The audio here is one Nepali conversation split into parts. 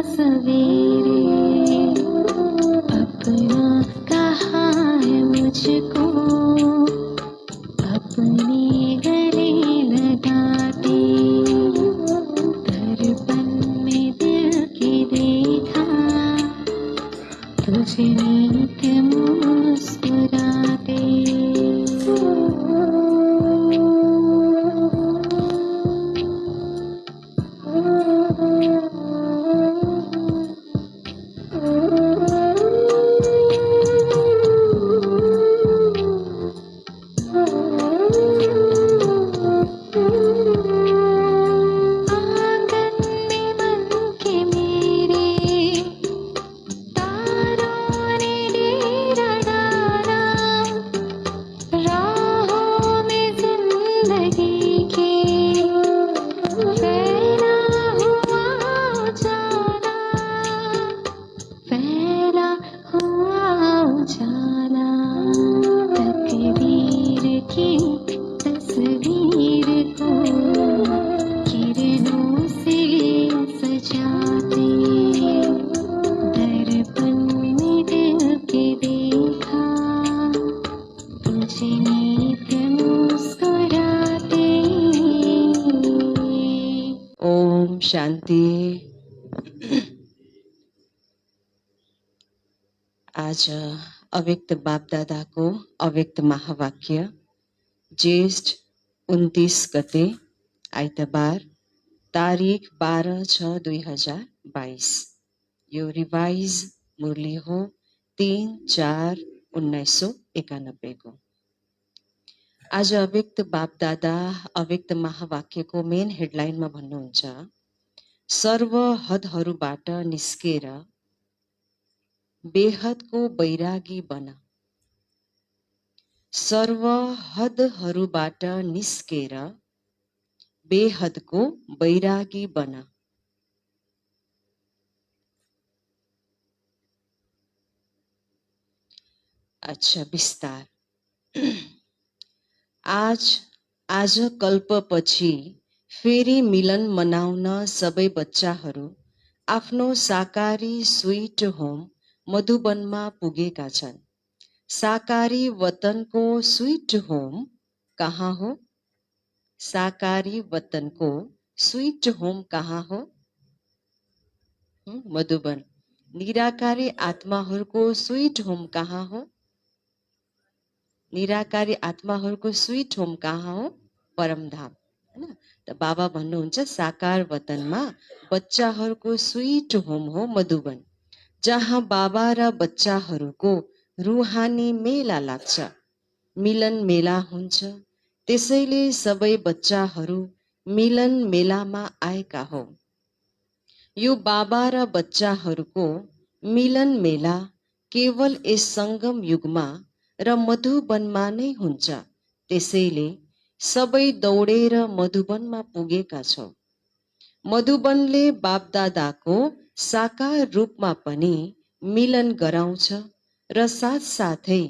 सवेरे अपना कहा है मुझको अपने गले लगाते दर्पण में दिल के देखा तुझे नित्य मुस्कुराते। शांति। आज अव्यक्त बाप दादा को अव्यक्त महावाक्य ज्येष्ठ 29 गते आइतबार तारिख 12/6/2022। यो रिवाइज मुरली हो 3/4/1991 को। आज अव्यक्त बाप दादा अव्यक्त महावाक्य को मेन हेडलाइन में भन्नुहुन्छ, सर्व हदहरूबाट निस्केर बेहदको बैरागी बन। सर्व हदहरूबाट निस्केर बेहदको बैरागी बन। अच्छा, विस्तार। आज कल्पपछि फेरि मिलन मनाउन सबै बच्चाहरू आफ्नो साकारी स्वीट होम मधुबनमा पुगेका छन्। साकारी वतनको स्वीट होम कहाँ हो? साकारी वतनको स्वीट होम कहाँ हो? मधुबन। निराकारी आत्माहरूको स्वीट होम कहाँ हो? निराकारी आत्माहरूको स्वीट होम कहाँ हो? परमधाम, हैन? त बाबा भन्नुहुन्छ साकार वतनमा बच्चाहरूको स्वीट होम हो मधुबन, जहाँ बाबा र बच्चाहरूको रूहानी मेला लाग्छ, मिलन मेला हुन्छ। त्यसैले सबै बच्चाहरू मिलन मेलामा आएका हो। यो बाबा र बच्चाहरूको मिलन मेला केवल यस संगम युगमा र मधुबनमा नै हुन्छ। त्यसैले सबै दौडेर मधुबनमा पुगेका छौं। मधुबनले बापदादाको साकार रूपमा पनि मिलन गराउँछ र साथसाथै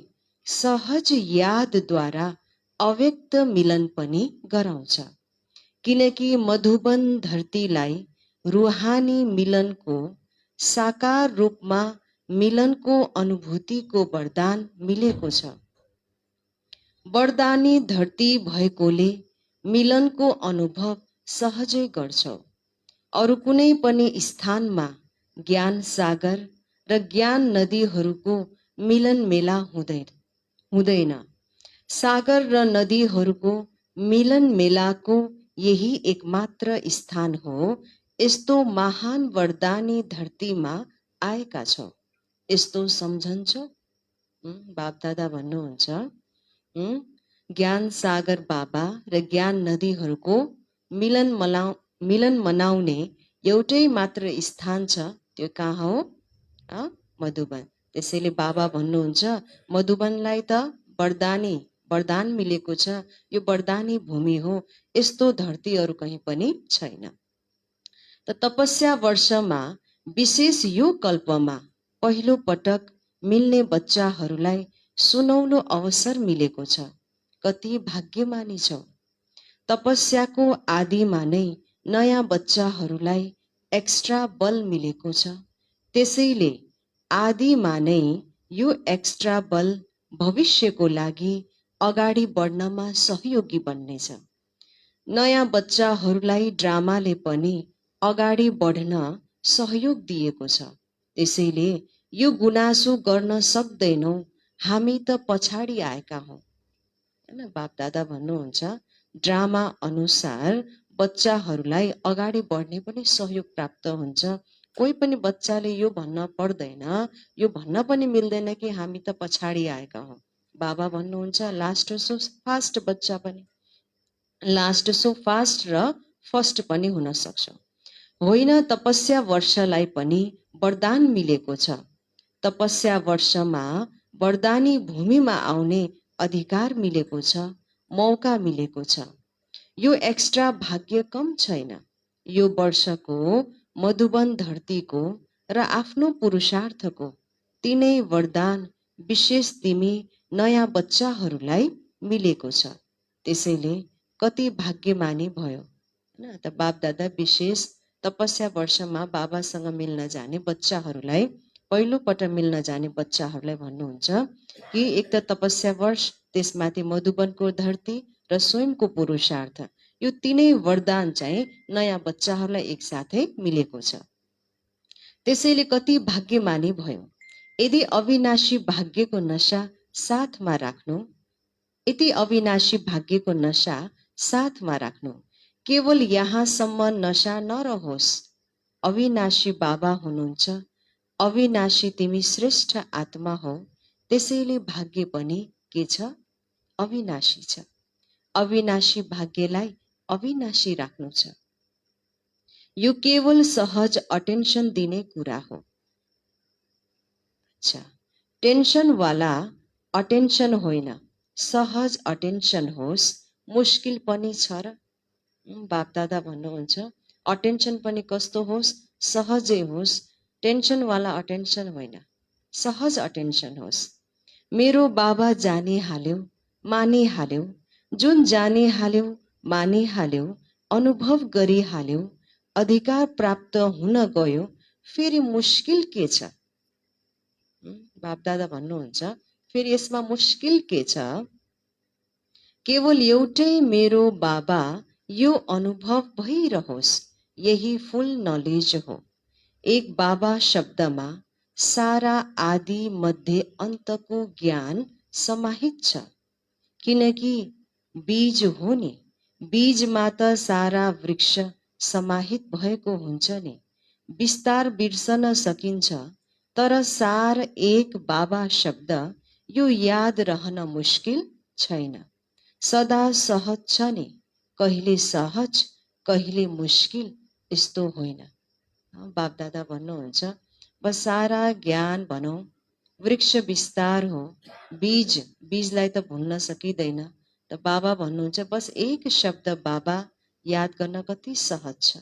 सहज यादद्वारा अव्यक्त मिलन पनि गराउँछ, किनकि मधुबन धरतीलाई रूहानी मिलनको साकार रूपमा मिलनको अनुभूतिको वरदान मिलेको छ। वरदानी धरती भएकोले मिलनको अनुभव सहजै गर्छौ। अरू कुनै पनि स्थानमा ज्ञान सागर र ज्ञान नदीहरूको मिलन मेला हुँदैन। सागर र नदीहरूको मिलन मेलाको यही एकमात्र स्थान हो। यस्तो महान वरदानी धरतीमा आएका छौ। यस्तो सम्झन्छौ? बापदादा भन्नुहुन्छ ज्ञान सागर बाबा र ज्ञान नदीहरूको मिलन मनाउने एउटै मात्र स्थान छ। त्यो कहाँ हो? मधुबन। त्यसैले बाबा भन्नुहुन्छ मधुबनलाई त वरदान मिलेको छ। यो वरदानी भूमि हो। यस्तो धरती अरू कहीँ पनि छैन। त तपस्या वर्षमा विशेष यो कल्पमा पहिलो पटक मिल्ने बच्चाहरूलाई सुनौलो अवसर मिलेको छ। कति भाग्यमानी छौ। तपस्याको आदिमा नै नयाँ बच्चाहरूलाई एक्स्ट्रा बल मिलेको छ। त्यसैले आदिमा नै यो एक्स्ट्रा बल भविष्यको लागि अगाडि बढ्नमा सहयोगी बन्नेछ। नयाँ बच्चाहरूलाई ड्रामाले पनि अगाडि बढ्न सहयोग दिएको छ। त्यसैले यो गुनासो गर्न सक्दैनौ, हामी त पछाडि आएका हौँ। हैन, बापदादा भन्नुहुन्छ ड्रामा अनुसार बच्चाहरूलाई अगाडि बढ्ने पनि सहयोग प्राप्त हुन्छ। कोही पनि बच्चाले यो भन्न पर्दैन, यो भन्न पनि मिल्दैन कि हामी त पछाडि आएका हौँ। बाबा भन्नुहुन्छ लास्ट सो फास्ट बच्चा पनि, लास्ट सो फास्ट र फर्स्ट पनि हुन सक्छ। होइन, तपस्या वर्षलाई पनि वरदान मिलेको छ। तपस्या वर्षमा वरदानी भूमिमा आउने अधिकार मिलेको छ, मौका मिलेको छ। यो एक्स्ट्रा भाग्य कम छैन। यो वर्षको मधुबन धरतीको र आफ्नो पुरुषार्थको तीनै वरदान विशेष तिमी नयाँ बच्चाहरूलाई मिलेको छ। त्यसैले कति भाग्यमानी भयो। हैन, त बाप दादा विशेष तपस्या वर्षमा बाबासँग मिल्न जाने बच्चाहरूलाई, पहिलोपटक मिल्न जाने बच्चाहरूलाई भन्नुहुन्छ कि एक त तपस्या वर्ष, त्यसमाथि मधुबनको धरती र स्वयंको पुरुषार्थ, यो तीनै वरदान चाहिँ नयाँ बच्चाहरूलाई एकसाथै मिलेको छ। त्यसैले कति भाग्यमानी भयो। यदि अविनाशी भाग्यको नशा साथमा राख्नु, यति अविनाशी भाग्यको नशा साथमा राख्नु, केवल यहाँसम्म नशा नरहोस्। अविनाशी बाबा हुनुहुन्छ, अविनाशी तिमी श्रेष्ठ आत्मा हो। त्यसैले भाग्य पनि के छ? अविनाशी छ। अविनाशी भाग्यलाई अविनाशी राख्नु छ। यो केवल सहज अटेन्सन दिने कुरा हो। अच्छा, टेन्सन वाला अटेन्सन होइन, सहज अटेन्सन होस्। मुस्किल पनि छ र। बापदादा भन्नुहुन्छ अटेन्सन पनि कस्तो होस्? सहजै होस्। टेन्सन वाला अटेन्सन होइन, सहज अटेन्सन होस्। मेरो बाबा जानिहाल्यो, मानिहाल्यो। जुन जानिहाल्यो, मानिहाल्यो, अनुभव गरिहाल्यो, अधिकार प्राप्त हुन गयो, फेरि मुस्किल के छ? बापदादा भन्नुहुन्छ फेरि यसमा मुस्किल के छ? केवल एउटै मेरो बाबा, यो अनुभव भइरहोस्, यही फुल नलेज हो। एक बाबा शब्दमा सारा आदि मध्य अन्तको ज्ञान समाहित छ। किनकि बीज हो नि, बीजमा त सारा वृक्ष समाहित भएको हुन्छ नि। विस्तार बिर्सन सकिन्छ, तर सार एक बाबा शब्द यो याद रहन मुस्किल छैन। सदा सहज छ नि, कहिले सहज कहिले मुस्किल, यस्तो होइन। बापदादा भन्नुहुन्छ बस सारा ज्ञान भनौँ वृक्ष विस्तार हो। बीजलाई त भुल्न सकिँदैन। त बाबा भन्नुहुन्छ बस एक शब्द बाबा याद गर्न कति सहज छ।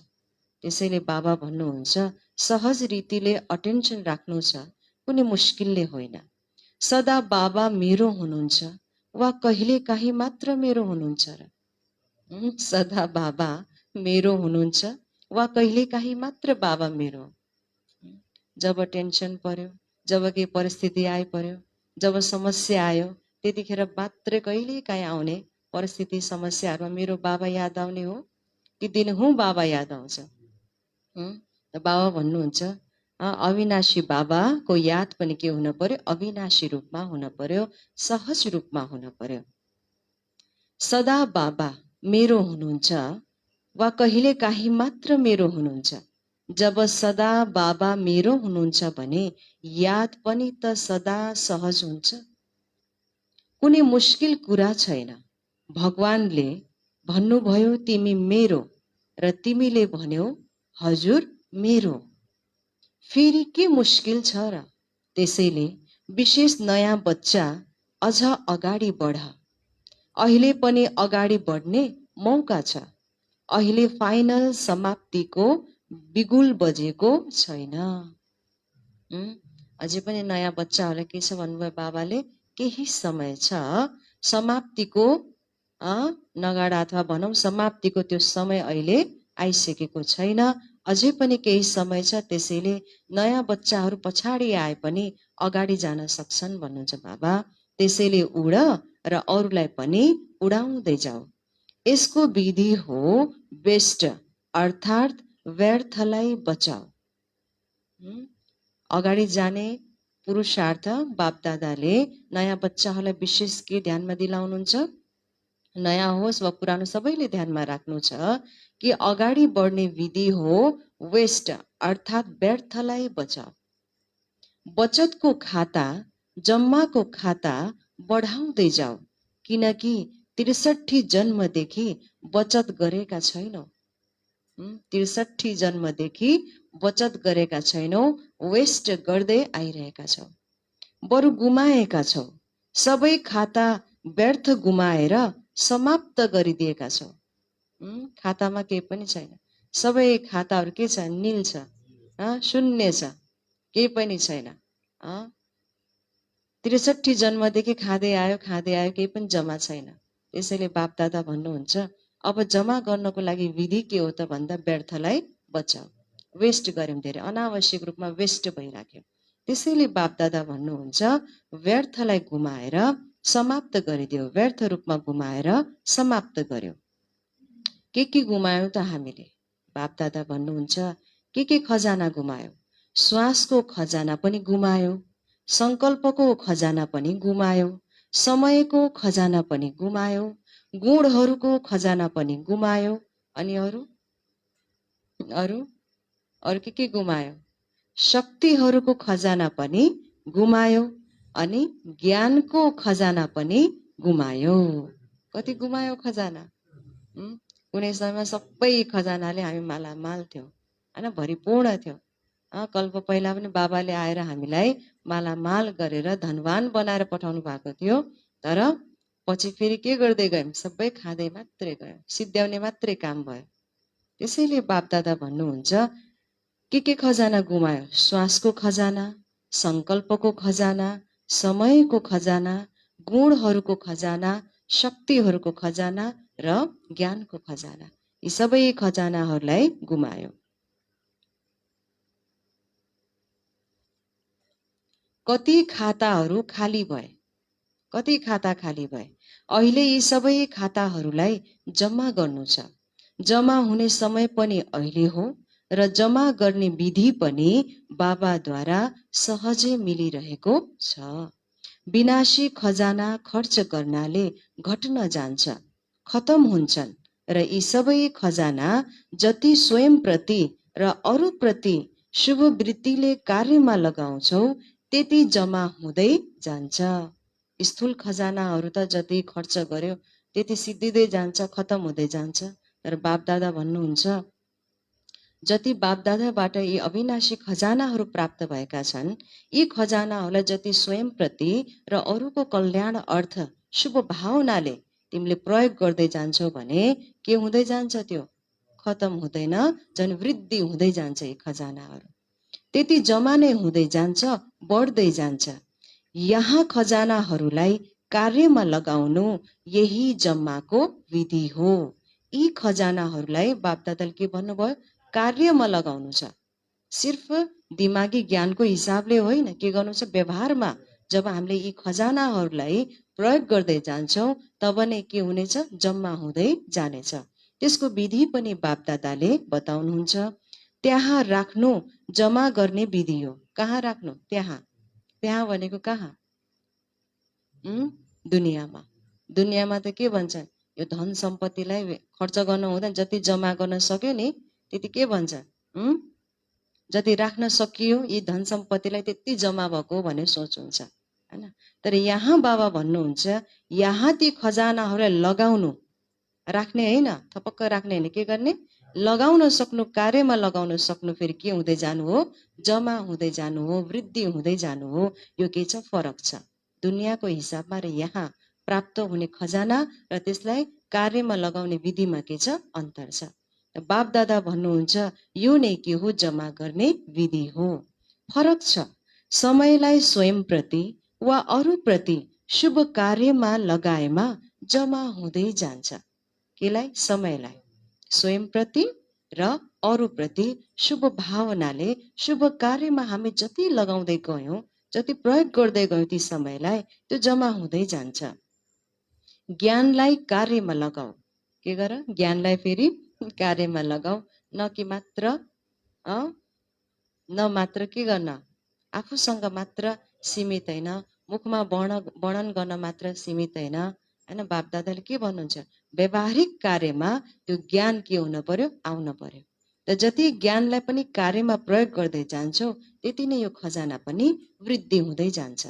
त्यसैले बाबा भन्नुहुन्छ सहज रीतिले अटेन्सन राख्नु छ, कुनै मुस्किलले होइन। सदा बाबा मेरो हुनुहुन्छ वा कहिले काहीँ मात्र मेरो हुनुहुन्छ र? सदा बाबा मेरो हुनुहुन्छ वा कहिले काहीँ मात्र बाबा मेरो? जब टेन्सन पर्यो, जब केही परिस्थिति आइपर्यो, जब समस्या आयो, त्यतिखेर मात्रै कहिले काहीँ आउने परिस्थिति समस्याहरूमा मेरो बाबा याद आउने हो कि दिनहुँ बाबा याद आउँछ? बाबा भन्नुहुन्छ अविनाशी बाबाको याद पनि के हुन पर्यो? अविनाशी रूपमा हुन पर्यो, सहज रूपमा हुन पर्यो। सदा बाबा मेरो हुनुहुन्छ वा कहिले काहीँ मात्र मेरो हुनुहुन्छ। जब सदा बाबा मेरो हुनुहुन्छ भने याद पनि त सदा सहज हुन्छ। कुनै मुस्किल कुरा छैन। भगवानले भन्नुभयो तिमी मेरो, र तिमीले भन्यौ हजुर मेरो। फेरि के मुस्किल छ र? त्यसैले विशेष नयाँ बच्चा अझ अगाडि बढ। अहिले पनि अगाडि बढ्ने मौका छ। अहिले फाइनल समाप्तिको बिगुल बजेको छैन। अझै पनि नयाँ बच्चाहरूलाई के छ भन्नुभयो बाबाले? केही समय छ, समाप्तिको नगाडा अथवा भनौँ समाप्तिको त्यो समय अहिले आइसकेको छैन। अझै पनि केही समय छ, त्यसैले नयाँ बच्चाहरू पछाडि आए पनि अगाडि जान सक्छन् भन्नुहुन्छ बाबा। त्यसैले उड र अरूलाई पनि उडाउँदै जाऊ। यसको विधि हो वेस्ट, अर्थात् व्यर्थलाई बचाऊ। अगाडि जाने पुरुषार्थ बापदादाले नयाँ बच्चाहरूलाई विशेष के ध्यानमा दिलाउनुहुन्छ? नयाँ होस् वा पुरानो सबैले ध्यानमा राख्नु छ कि अगाडि बढ्ने विधि हो वेस्ट, अर्थात् व्यर्थलाई बचाऊ। बचतको खाता, जम्माको खाता बढाउँदै जाऊ, किनकि 63 जन्मदेखि बचत गरेका छैनौ। 63 जन्मदेखि बचत गरेका छैनौ, वेस्ट गर्दै आइरहेका छौ, बरु गुमाएका छौ। सबै खाता व्यर्थ गुमाएर समाप्त गरिदिएका छौ। खातामा केही पनि छैन, सबै खाताहरू के छ? नील छ, शून्य छ, केही पनि छैन। 63 जन्मदेखि खाँदै आयो, केही पनि जम्मा छैन। त्यसैले बापदादा भन्नुहुन्छ अब जम्मा गर्नको लागि विधि के हो त भन्दा व्यर्थलाई बचाऊ। वेस्ट गर्यौं, धेरै अनावश्यक रूपमा वेस्ट भइराख्यो। त्यसैले बापदादा भन्नुहुन्छ व्यर्थलाई गुमाएर समाप्त गरिदियो, व्यर्थ रूपमा गुमाएर समाप्त गर्यो। के गुमायौं त हामीले? बापदादा भन्नुहुन्छ के खजाना गुमायो? श्वासको खजाना पनि गुमायो, संकल्पको खजाना पनि गुमायो, समयको खजाना पनि गुमायो, गुणहरूको खजाना पनि गुमायो। अनि अरू के गुमायो? शक्तिहरूको खजाना पनि गुमायो, अनि ज्ञानको खजाना पनि गुमायो। कति गुमायो खजाना? कुनै समयमा सबै खजानाले हामी मालामाल थियौँ, होइन, भरिपूर्ण थियौँ। कल्प पहिला पनि बाबाले आएर हामीलाई मालामाल गरेर धनवान बनाएर पठाउनु भएको थियो। तर पछि फेरि के गर्दै गयौँ? सबै खाँदै मात्रै गयौँ, सिद्ध्याउने मात्रै काम भयो। त्यसैले बापदादा भन्नुहुन्छ के खजाना गुमायो? श्वासको खजाना, संकल्पको खजाना, समयको खजाना, गुणहरूको खजाना, शक्तिहरूको खजाना र ज्ञानको खजाना। यी सबै खजानाहरूलाई गुमायो। कति खाताहरू खाली भए? कति खाता खाली भए? अहिले यी सबै खाताहरूलाई जम्मा गर्नु छ। जम्मा हुने समय पनि अहिले हो र जम्मा गर्ने विधि पनि बाबाद्वारा सहजै मिलिरहेको छ। विनाशी खजाना खर्च गर्नाले घट्न जान्छ, खतम हुन्छन् र यी सबै खजाना जति स्वयंप्रति र अरूप्रति शुभ वृत्तिले कार्यमा लगाउँछौ त्यति जम्मा हुँदै जान्छ। स्थूल खजानाहरू त जति खर्च गर्यो त्यति सिद्धिँदै जान्छ, खतम हुँदै जान्छ। तर बापदादा भन्नुहुन्छ जति बापदादाबाट यी अविनाशी खजानाहरू प्राप्त भएका छन्, यी खजानाहरूलाई जति स्वयंप्रति र अरूको कल्याण अर्थ शुभ भावनाले तिमीले प्रयोग गर्दै जान्छौ भने के हुँदै जान्छ? त्यो खतम हुँदैन, झन् वृद्धि हुँदै जान्छ। यी खजानाहरू त्यति जम्मा नै हुँदै जान्छ, बढ्दै जान्छ। यहाँ खजानाहरूलाई कार्यमा लगाउनु यही जम्माको विधि हो। यी खजानाहरूलाई बापदादाले के भन्नुभयो? कार्यमा लगाउनु छ। सिर्फ दिमागी ज्ञानको हिसाबले होइन, के गर्नु छ? व्यवहारमा जब हामीले यी खजानाहरूलाई प्रयोग गर्दै जान्छौँ तब नै के हुनेछ? जम्मा हुँदै जानेछ। त्यसको विधि पनि बापदादाले बताउनुहुन्छ। त्यहाँ राख्नु जम्मा गर्ने विधि हो। कहाँ राख्नु? त्यहाँ। त्यहाँ भनेको कहाँ? दुनियाँमा। दुनियाँमा त के भन्छन्? यो धन सम्पत्तिलाई खर्च गर्नु हुँदैन, जति जम्मा गर्न सक्यो नि त्यति के भन्छ? जति राख्न सकियो यी धन सम्पत्तिलाई त्यति जम्मा भएको भन्ने सोच हुन्छ, हैन? तर यहाँ बाबा भन्नुहुन्छ यहाँ ती खजानाहरूलाई लगाउनु, राख्ने होइन, थपक्क राख्ने होइन, के गर्ने? लगाउन सक्नु, कार्यमा लगाउन सक्नु। फेरि के हुँदै जानु हो? जम्मा हुँदै जानु हो, वृद्धि हुँदै जानु हो। यो के छ? फरक छ। दुनियाँको हिसाबमा र यहाँ प्राप्त हुने खजाना र त्यसलाई कार्यमा लगाउने विधिमा के छ? अन्तर छ। बापदादा भन्नुहुन्छ यो नै के हो? जम्मा गर्ने विधि हो। फरक छ। समयलाई स्वयंप्रति वा अरूप्रति शुभ कार्यमा लगाएमा जम्मा हुँदै जान्छ। केलाई? समयलाई स्वयंप्रति र अरूप्रति शुभ भावनाले शुभ कार्यमा हामी जति लगाउँदै गयौं, जति प्रयोग गर्दै गयौं ती समयलाई, त्यो जम्मा हुँदै जान्छ। ज्ञानलाई कार्यमा लगाऊ। के गर? ज्ञानलाई फेरि कार्यमा लगाऊ, न कि मात्र न मात्र के गर्न, आफूसँग मात्र सीमित होइन, मुखमा वर्णन गर्न मात्र सीमित होइन। होइन, बापदादाले के भन्नुहुन्छ? व्यावहारिक कार्यमा त्यो ज्ञान के हुन पर्यो? आउन पर्यो। र जति ज्ञानलाई पनि कार्यमा प्रयोग गर्दै जान्छौ, त्यति नै यो खजाना पनि वृद्धि हुँदै जान्छ।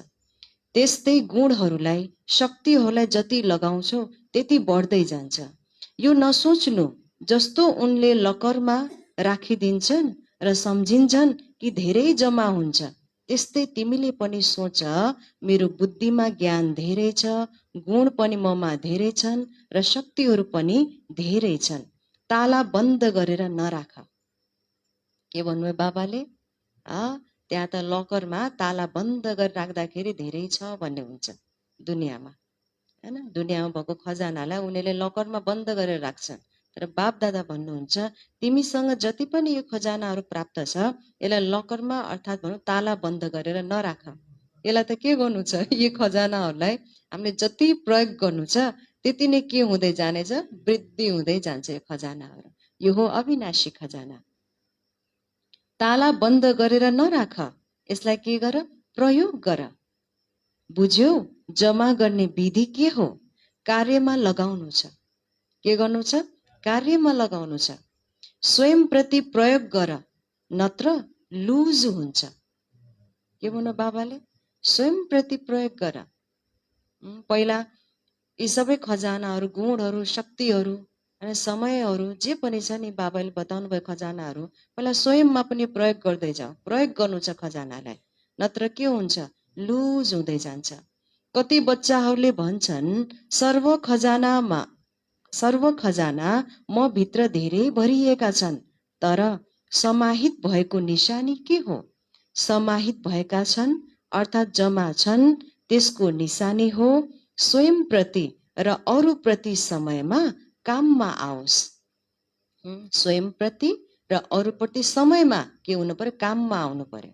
त्यस्तै गुणहरूलाई, शक्तिहरूलाई जति लगाउँछौ त्यति बढ्दै जान्छ। यो नसोच्नु जस्तो उनले लकरमा राखिदिन्छन् र सम्झिन्छन् कि धेरै जम्मा हुन्छ, त्यस्तै तिमीले पनि सोच, मेरो बुद्धिमा ज्ञान धेरै छ, गुण पनि ममा धेरै छन् र शक्तिहरू पनि धेरै छन्। ताला बन्द गरेर नराख। के भन्नुभयो बाबाले? त्यहाँ त लकरमा ताला बन्द गरेर राख्दाखेरि धेरै छ भन्ने हुन्छ दुनियाँमा। होइन, दुनियाँमा भएको खजानालाई उनीहरूले लकरमा बन्द गरेर राख्छन्। तर बाप दादा भन्नुहुन्छ, तिमीसँग जति पनि यो खजानाहरू प्राप्त छ, यसलाई लकरमा अर्थात् भनौँ ताला बन्द गरेर नराख। यसलाई त के गर्नु छ? यो खजानाहरूलाई हामीले जति प्रयोग गर्नु छ त्यति नै के हुँदै जानेछ? वृद्धि हुँदै जान्छ यो खजानाहरू। यो हो अविनाशी खजाना। ताला बन्द गरेर नराख, यसलाई के गर? प्रयोग गर। बुझ्यौ? जम्मा गर्ने विधि के हो? कार्यमा लगाउनु छ। के गर्नु छ? कार्यमा लगाउनु छ। स्वयं प्रति प्रयोग गर, नत्र लुज हुन्छ। के भन्नु बाबाले? स्वयं प्रति प्रयोग गर। पहिला यी सबै खजानाहरू, गुणहरू, शक्तिहरू अनि समयहरू जे पनि छ नि, बाबाले बताउनु भयो खजानाहरू, पहिला स्वयंमा पनि प्रयोग गर्दै जाऊ। प्रयोग गर्नु छ खजानालाई, नत्र के हुन्छ? लुज हुँदै जान्छ। कति बच्चाहरूले भन्छन्, सर्व खजाना म भित्र धेरै भरिएका छन्, तर समाहित भएको निशानी के हो? समाहित भएका छन् अर्थात् जम्मा छन्, त्यसको निशानी हो स्वयं प्रति र अरू प्रति समयमा काममा आओस्। स्वयं प्रति र अरू प्रति समयमा के हुनु पर्यो? काममा आउनु पर्यो।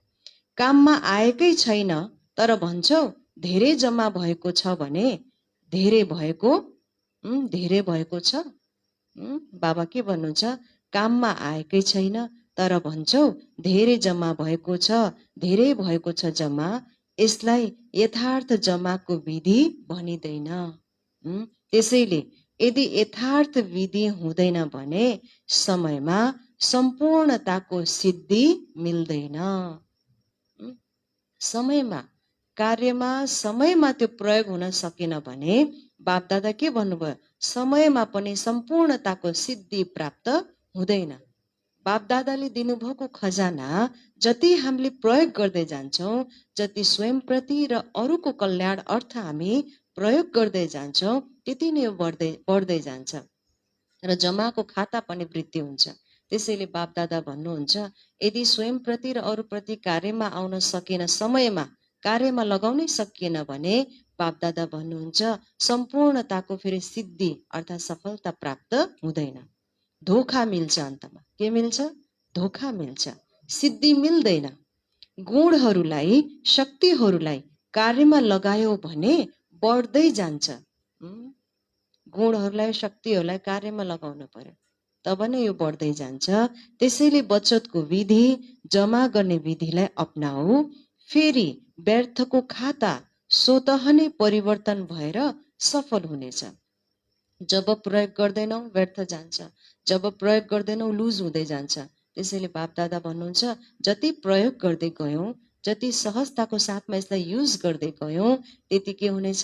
काममा आएकै छैन तर भन्छौ धेरै जम्मा भएको छ भने धेरै भएको छ। बाबा के भन्नुहुन्छ? काममा आएकै छैन तर भन्छौ धेरै जम्मा भएको छ, धेरै भएको छ जम्मा। यसलाई यथार्थ जम्माको विधि भनिँदैन। त्यसैले यदि यथार्थ विधि हुँदैन भने समयमा सम्पूर्णताको सिद्धि मिल्दैन। समयमा, कार्यमा समयमा त्यो प्रयोग हुन सकेन भने बापदादा के भन्नुभयो? समयमा पनि सम्पूर्णताको सिद्धि प्राप्त हुँदैन। बापदादाले दिनुभएको खजाना जति हामीले प्रयोग गर्दै जान्छौँ, जति स्वयं प्रति र अरूको कल्याण अर्थ हामी प्रयोग गर्दै जान्छौँ, त्यति नै बढ्दै जान्छ र जम्माको खाता पनि वृद्धि हुन्छ। त्यसैले बापदादा भन्नुहुन्छ, यदि स्वयं प्रति र अरू प्रति कार्यमा आउन सकेन, समयमा कार्यमा लगाउनै सकिएन भने बापदादा भन्नुहुन्छ सम्पूर्णताको फेरि सिद्धि अर्थात् सफलता प्राप्त हुँदैन। धोखा मिल्छ। अन्तमा के मिल्छ? धोखा मिल्छ, सिद्धि मिल्दैन। गुणहरूलाई, शक्तिहरूलाई कार्यमा लगायो भने बढ्दै जान्छ। गुणहरूलाई, शक्तिहरूलाई कार्यमा लगाउनु पर्यो, तब नै यो बढ्दै जान्छ। त्यसैले बचतको विधि, जम्मा गर्ने विधिलाई अपनाऊ। फेरि व्यर्थको खाता स्वतः नै परिवर्तन भएर सफल हुनेछ। जब प्रयोग गर्दैनौ व्यर्थ जान्छ, जब प्रयोग गर्दैनौ लुज हुँदै जान्छ। त्यसैले बापदादा भन्नुहुन्छ, जति प्रयोग गर्दै गयौँ, जति सहजताको साथमा यसलाई युज गर्दै गयौँ, त्यति के हुनेछ?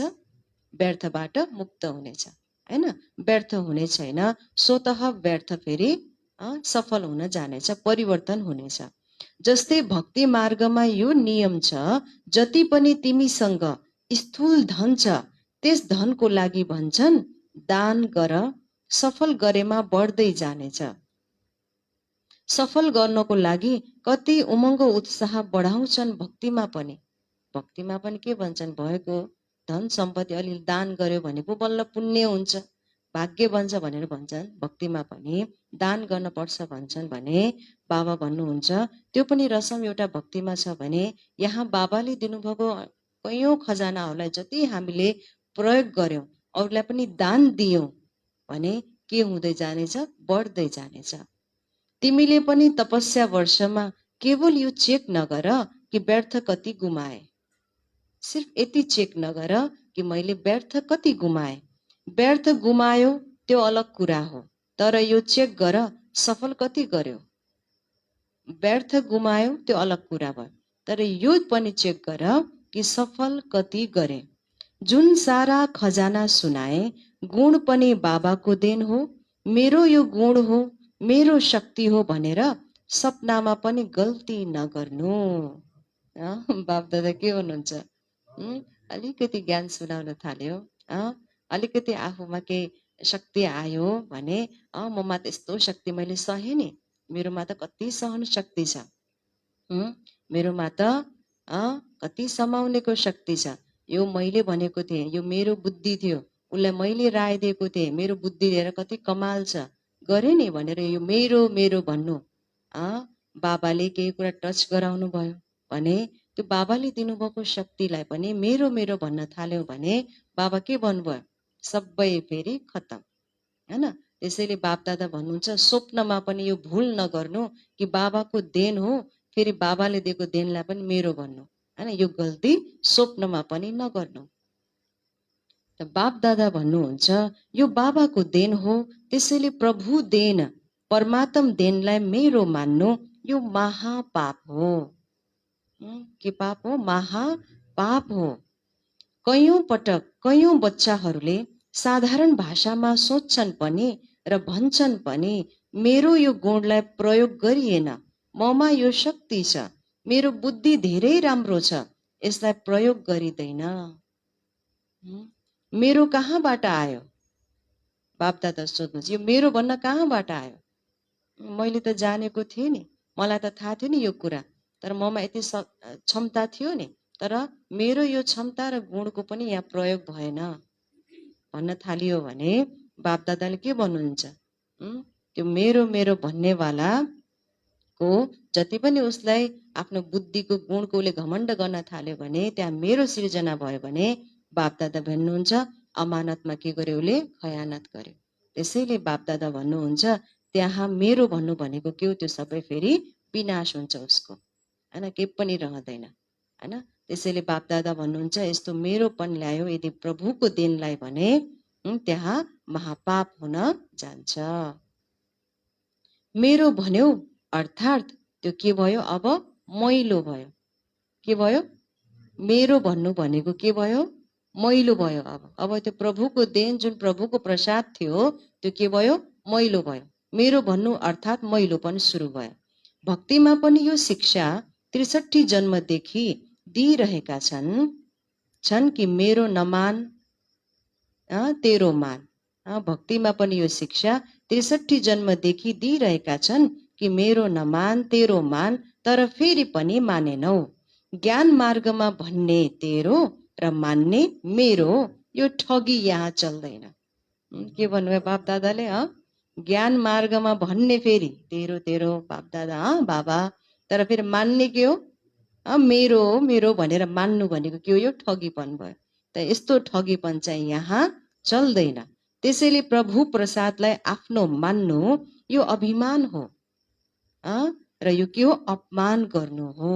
व्यर्थबाट मुक्त हुनेछ। होइन, व्यर्थ हुने छैन, स्वतः व्यर्थ फेरि सफल हुन जानेछ, परिवर्तन हुनेछ। जस्तै भक्ति मार्गमा यो नियम छ, जति पनि तिमीसँग स्थूल धन छ त्यस धनको लागि भन्छन् दान गर, सफल गरेमा बढ्दै जानेछ। सफल गर्नको लागि कति उमङ्ग उत्साह बढाउँछन् भक्तिमा पनि। के भन्छन्? भएको धन सम्पत्ति अलिअलि दान गर्यो भने पो बल्ल पुण्य हुन्छ। भाग्य बन्छ भनेर भन्छन्, भक्तिमा पनि दान गर्न पर्छ भन्छन् भने बाबा भन्नुहुन्छ त्यो पनि रसम एउटा भक्तिमा छ भने यहाँ बाबाले दिनुभएको कैयौं खजानाहरूलाई जति हामीले प्रयोग गर्यौं, अरूलाई पनि दान दियौं भने के हुँदै जानेछ? बढ्दै जानेछ। तिमीले पनि तपस्या वर्षमा केवल यो चेक नगर कि व्यर्थ कति गुमाए, सिर्फ यति चेक नगर कि मैले व्यर्थ कति गुमाए। व्यर्थ गुमायो त्यो अलग कुरा हो, तर यो चेक गर सफल कति गर्यो। व्यर्थ गुमायो त्यो अलग कुरा भयो, तर यो पनि चेक गर कि सफल कति गरे। जुन सारा खजाना सुनाए गुण पनि बाबाको देन हो, मेरो यो गुण हो, मेरो शक्ति हो भनेर सपनामा पनि गल्ती नगर्नु। बाप दादा के भन्नुहुन्छ? अलिकति ज्ञान सुनाउन थाल्यो, अलिकति आफूमा के शक्ति आयो भने ममा त यस्तो शक्ति मैले सहे नि, मेरोमा त कति सहन शक्ति छ, मेरोमा त कति समाउनेको शक्ति छ, यो मैले भनेको थिएँ, यो मेरो बुद्धि थियो, उसलाई मैले राय दिएको थिएँ, मेरो बुद्धि लिएर कति कमाल छ, गरे नि भनेर यो मेरो मेरो भन्नु। बाबाले केही कुरा टच गराउनु भयो भने त्यो बाबाले दिनुभएको शक्तिलाई पनि मेरो मेरो भन्न थाल्यो भने बाबा के भन्नुभयो? सबै फेरि खतम, हैन? त्यसैले बाप दादा भन्नुहुन्छ स्वप्नमा पनि यो भूल नगर्नु कि बाबाको देन हो, फेरि बाबाले दिएको देनलाई पनि मेरो भन्नु, हैन? यो गल्ती स्वप्नमा पनि नगर्नु। बाप दादा भन्नुहुन्छ यो बाबाको देन हो, त्यसैले प्रभु देन परमात्म देनलाई मेरो मान्नु यो महापाप हो। के पाप हो? महापाप हो। कैयौं पटक कैयौं बच्चाहरूले साधारण भाषामा सोच्छन् पनि र भन्छन् पनि मेरो यो गुणलाई प्रयोग गरिएन, ममा यो शक्ति छ, मेरो बुद्धि धेरै राम्रो छ, यसलाई प्रयोग गरिँदैन, मेरो कहाँबाट आयो? बाप दादा सोध्नुहोस्, यो मेरो भन्न कहाँबाट आयो? मैले त जानेको थिएँ नि, मलाई त थाहा थियो नि यो कुरा, तर ममा यति क्षमता थियो नि, तर मेरो यो क्षमता र गुणको पनि यहाँ प्रयोग भएन भन्न थालियो भने बाप दादाले के भन्नुहुन्छ? त्यो मेरो मेरो भन्नेवाला को जति पनि उसलाई आफ्नो बुद्धिको गुणको उसले घमण्ड गर्न थाल्यो भने त्यहाँ मेरो सृजना भयो भने बाप दादा भन्नुहुन्छ अमानतमा के गर्यो? उसले खयानत गर्यो। त्यसैले बाप दादा भन्नुहुन्छ त्यहाँ मेरो भन्नु भनेको के हो? त्यो सबै फेरि विनाश हुन्छ उसको, हैन? केही पनि रहँदैन, हैन? त्यसैले बाप दादा भन्नुहुन्छ यस्तो मेरोपन ल्यायो यदि प्रभुको देनलाई भने त्यहाँ महापाप हुन जान्छ। मेरो भन्यो अर्थात् त्यो के भयो? अब मैलो भयो। के भयो? मेरो भन्नु भनेको के भयो? मैलो भयो। अब त्यो प्रभुको देन जुन प्रभुको प्रसाद थियो त्यो के भयो? मैलो भयो। मेरो भन्नु अर्थात् मैलोपन सुरु भयो। भक्तिमा पनि यो शिक्षा 63 जन्मदेखि दिइरहेका छन् कि मेरो नमान तेरो मान। भक्तिमा पनि यो शिक्षा 63 जन्मदेखि दिइरहेका छन् कि मेरो नमान तेरो मान, तर फेरि पनि मानेनौ। ज्ञान मार्गमा भन्ने तेरो र मान्ने मेरो, यो ठगी यहाँ चल्दैन। के भन्नुभयो बाप दादाले? ज्ञान मार्गमा भन्ने फेरि तेरो तेरो बाप दादा बाबा, तर फेरि मान्ने के हो? मेरो मेरो भनेर मान्नु भनेको के हो? यो ठगीपन भयो। त यस्तो ठगीपन चाहिँ यहाँ चल्दैन। त्यसैले प्रभु प्रसादलाई आफ्नो मान्नु यो अभिमान हो, र यो के हो? अपमान गर्नु हो।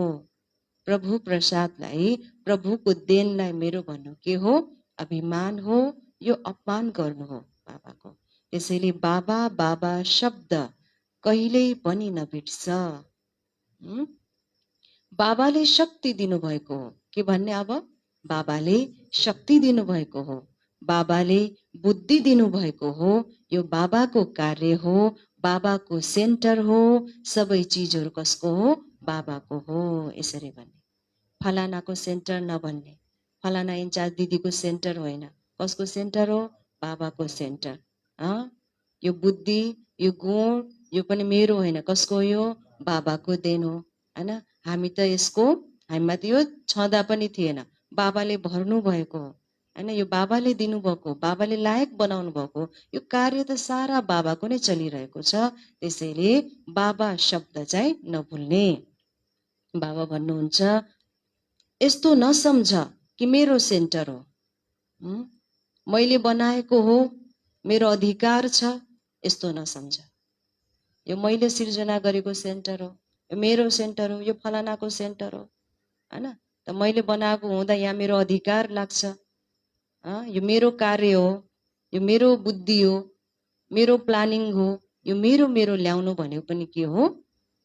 प्रभु प्रसादलाई प्रभुको देनलाई मेरो भन्नु के हो? अभिमान हो, यो अपमान गर्नु हो बाबाको। त्यसैले बाबा बाबा शब्द कहिल्यै पनि नबिर्स। बाबाले शक्ति दिनुभएको हो। के भन्ने? अब बाबाले शक्ति दिनुभएको हो, बाबाले बुद्धि दिनुभएको हो, यो बाबाको कार्य हो, बाबाको सेन्टर हो, सबै चिजहरू कसको हो? बाबाको हो। यसरी भन्ने, फलानाको सेन्टर नभन्ने, फलाना इन्चार्ज दिदीको सेन्टर होइन, कसको सेन्टर हो? बाबाको सेन्टर। यो बुद्धि यो गुण यो पनि मेरो होइन, कसको हो? यो बाबाको देन हो, हैन? हामी त यसको हामीमा त यो छँदा पनि थिएन, बाबाले भर्नु भएको हो। हैन, यो बाबाले दिनुभएको, बाबाले लायक बनाउनु भएको यो कार्य त सारा बाबाको नै चलिरहेको छ। त्यसैले बाबा शब्द चाहिँ नभुल्ने। बाबा भन्नुहुन्छ यस्तो नसम्झ कि मेरो सेन्टर हो, मैले बनाएको हो, मेरो अधिकार छ, यस्तो नसम्झ। यो मैले सिर्जना गरेको सेन्टर हो, यो मेरो सेन्टर हो, यो फलानाको सेन्टर हो, हैन। त मैले बनाएको हुँदा यहाँ मेरो अधिकार लाग्छ, यो मेरो कार्य हो, यो मेरो बुद्धि हो, मेरो प्लानिङ हो, यो मेरो मेरो ल्याउनु भनेको पनि के हो?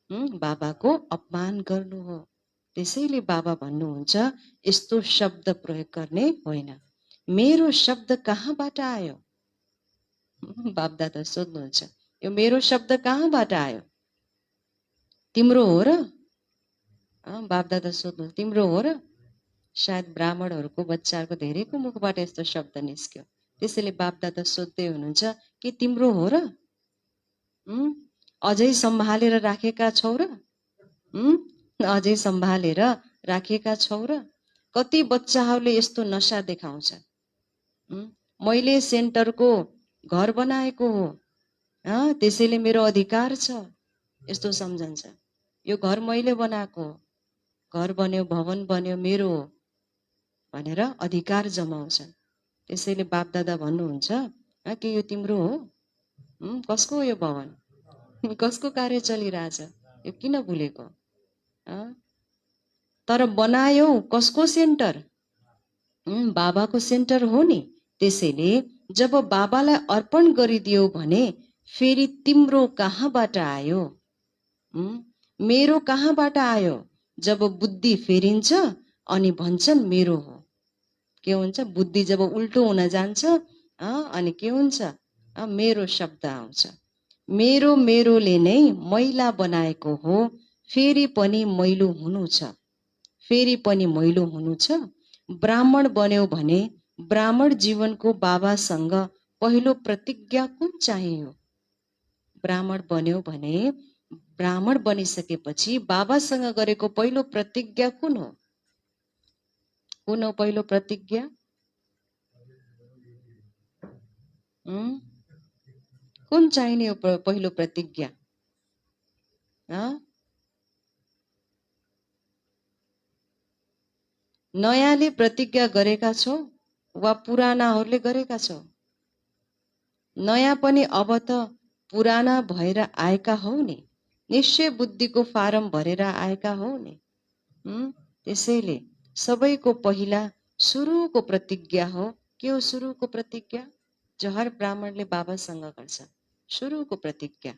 बाबाको अपमान गर्नु हो। त्यसैले बाबा भन्नुहुन्छ यस्तो शब्द प्रयोग गर्ने होइन। मेरो शब्द कहाँबाट आयो? बापदादा सोध्नुहुन्छ यो मेरो शब्द कहाँबाट आयो? तिम्रो हो र? बापदादा सोध्नु तिम्रो हो र? सायद ब्राह्मणहरूको बच्चाहरूको धेरैको मुखबाट यस्तो शब्द निस्क्यो। त्यसैले बापदादा सोध्दै हुनुहुन्छ कि तिम्रो हो र? अझै सम्हालेर राखेका छौ र? अझै सम्हालेर राखेका छौ र? कति बच्चाहरूले यस्तो नशा देखाउँछ, मैले सेन्टरको घर बनाएको हो, त्यसैले मेरो अधिकार छ, यस्तो सम्झन्छ। यो घर मैले बनाएको हो, घर बन्यो, भवन बन्यो, मेरो हो भनेर अधिकार जमाउँछ। त्यसैले बापदादा भन्नुहुन्छ कि यो तिम्रो हो? कसको हो यो भवन? कसको कार्य चलिरहेछ? यो किन भुलेको? तर बनायो कसको सेन्टर? बाबाको सेन्टर हो नि। त्यसैले जब बाबालाई अर्पण गरिदियो भने फेरि तिम्रो कहाँबाट आयो? मेरो कहाँबाट आयो? जब बुद्धि फेरिन्छ अनि भन्छन् मेरो हो। के हुन्छ? बुद्धि जब उल्टो हुन जान्छ अनि के हुन्छ? मेरो शब्द आउँछ। मेरो मेरोले नै मैला बनाएको हो, फेरि पनि मैलो हुनु छ, फेरि पनि मैलो हुनु छ। ब्राह्मण बन्यो भने ब्राह्मण जीवनको बाबासँग पहिलो प्रतिज्ञा कुन चाहियो? ब्राह्मण बन्यो भने ब्राह्मण बनिसकेपछि बाबासँग गरेको पहिलो प्रतिज्ञा कुन हो? कुन हो पहिलो प्रतिज्ञा? कुन चाहिने हो पहिलो प्रतिज्ञा? नयाँले प्रतिज्ञा गरेका छौ वा पुरानाहरूले गरेका छौ? नयाँ पनि अब त पुराना भएर आएका हौ नि, निश्चय बुद्धिको फारम भरेर आएका हौ नि। त्यसैले सबैको पहिला सुरुको प्रतिज्ञा हो। के हो सुरुको प्रतिज्ञा? जो हर ब्राह्मणले बाबासँग गर्छ सुरुको प्रतिज्ञा।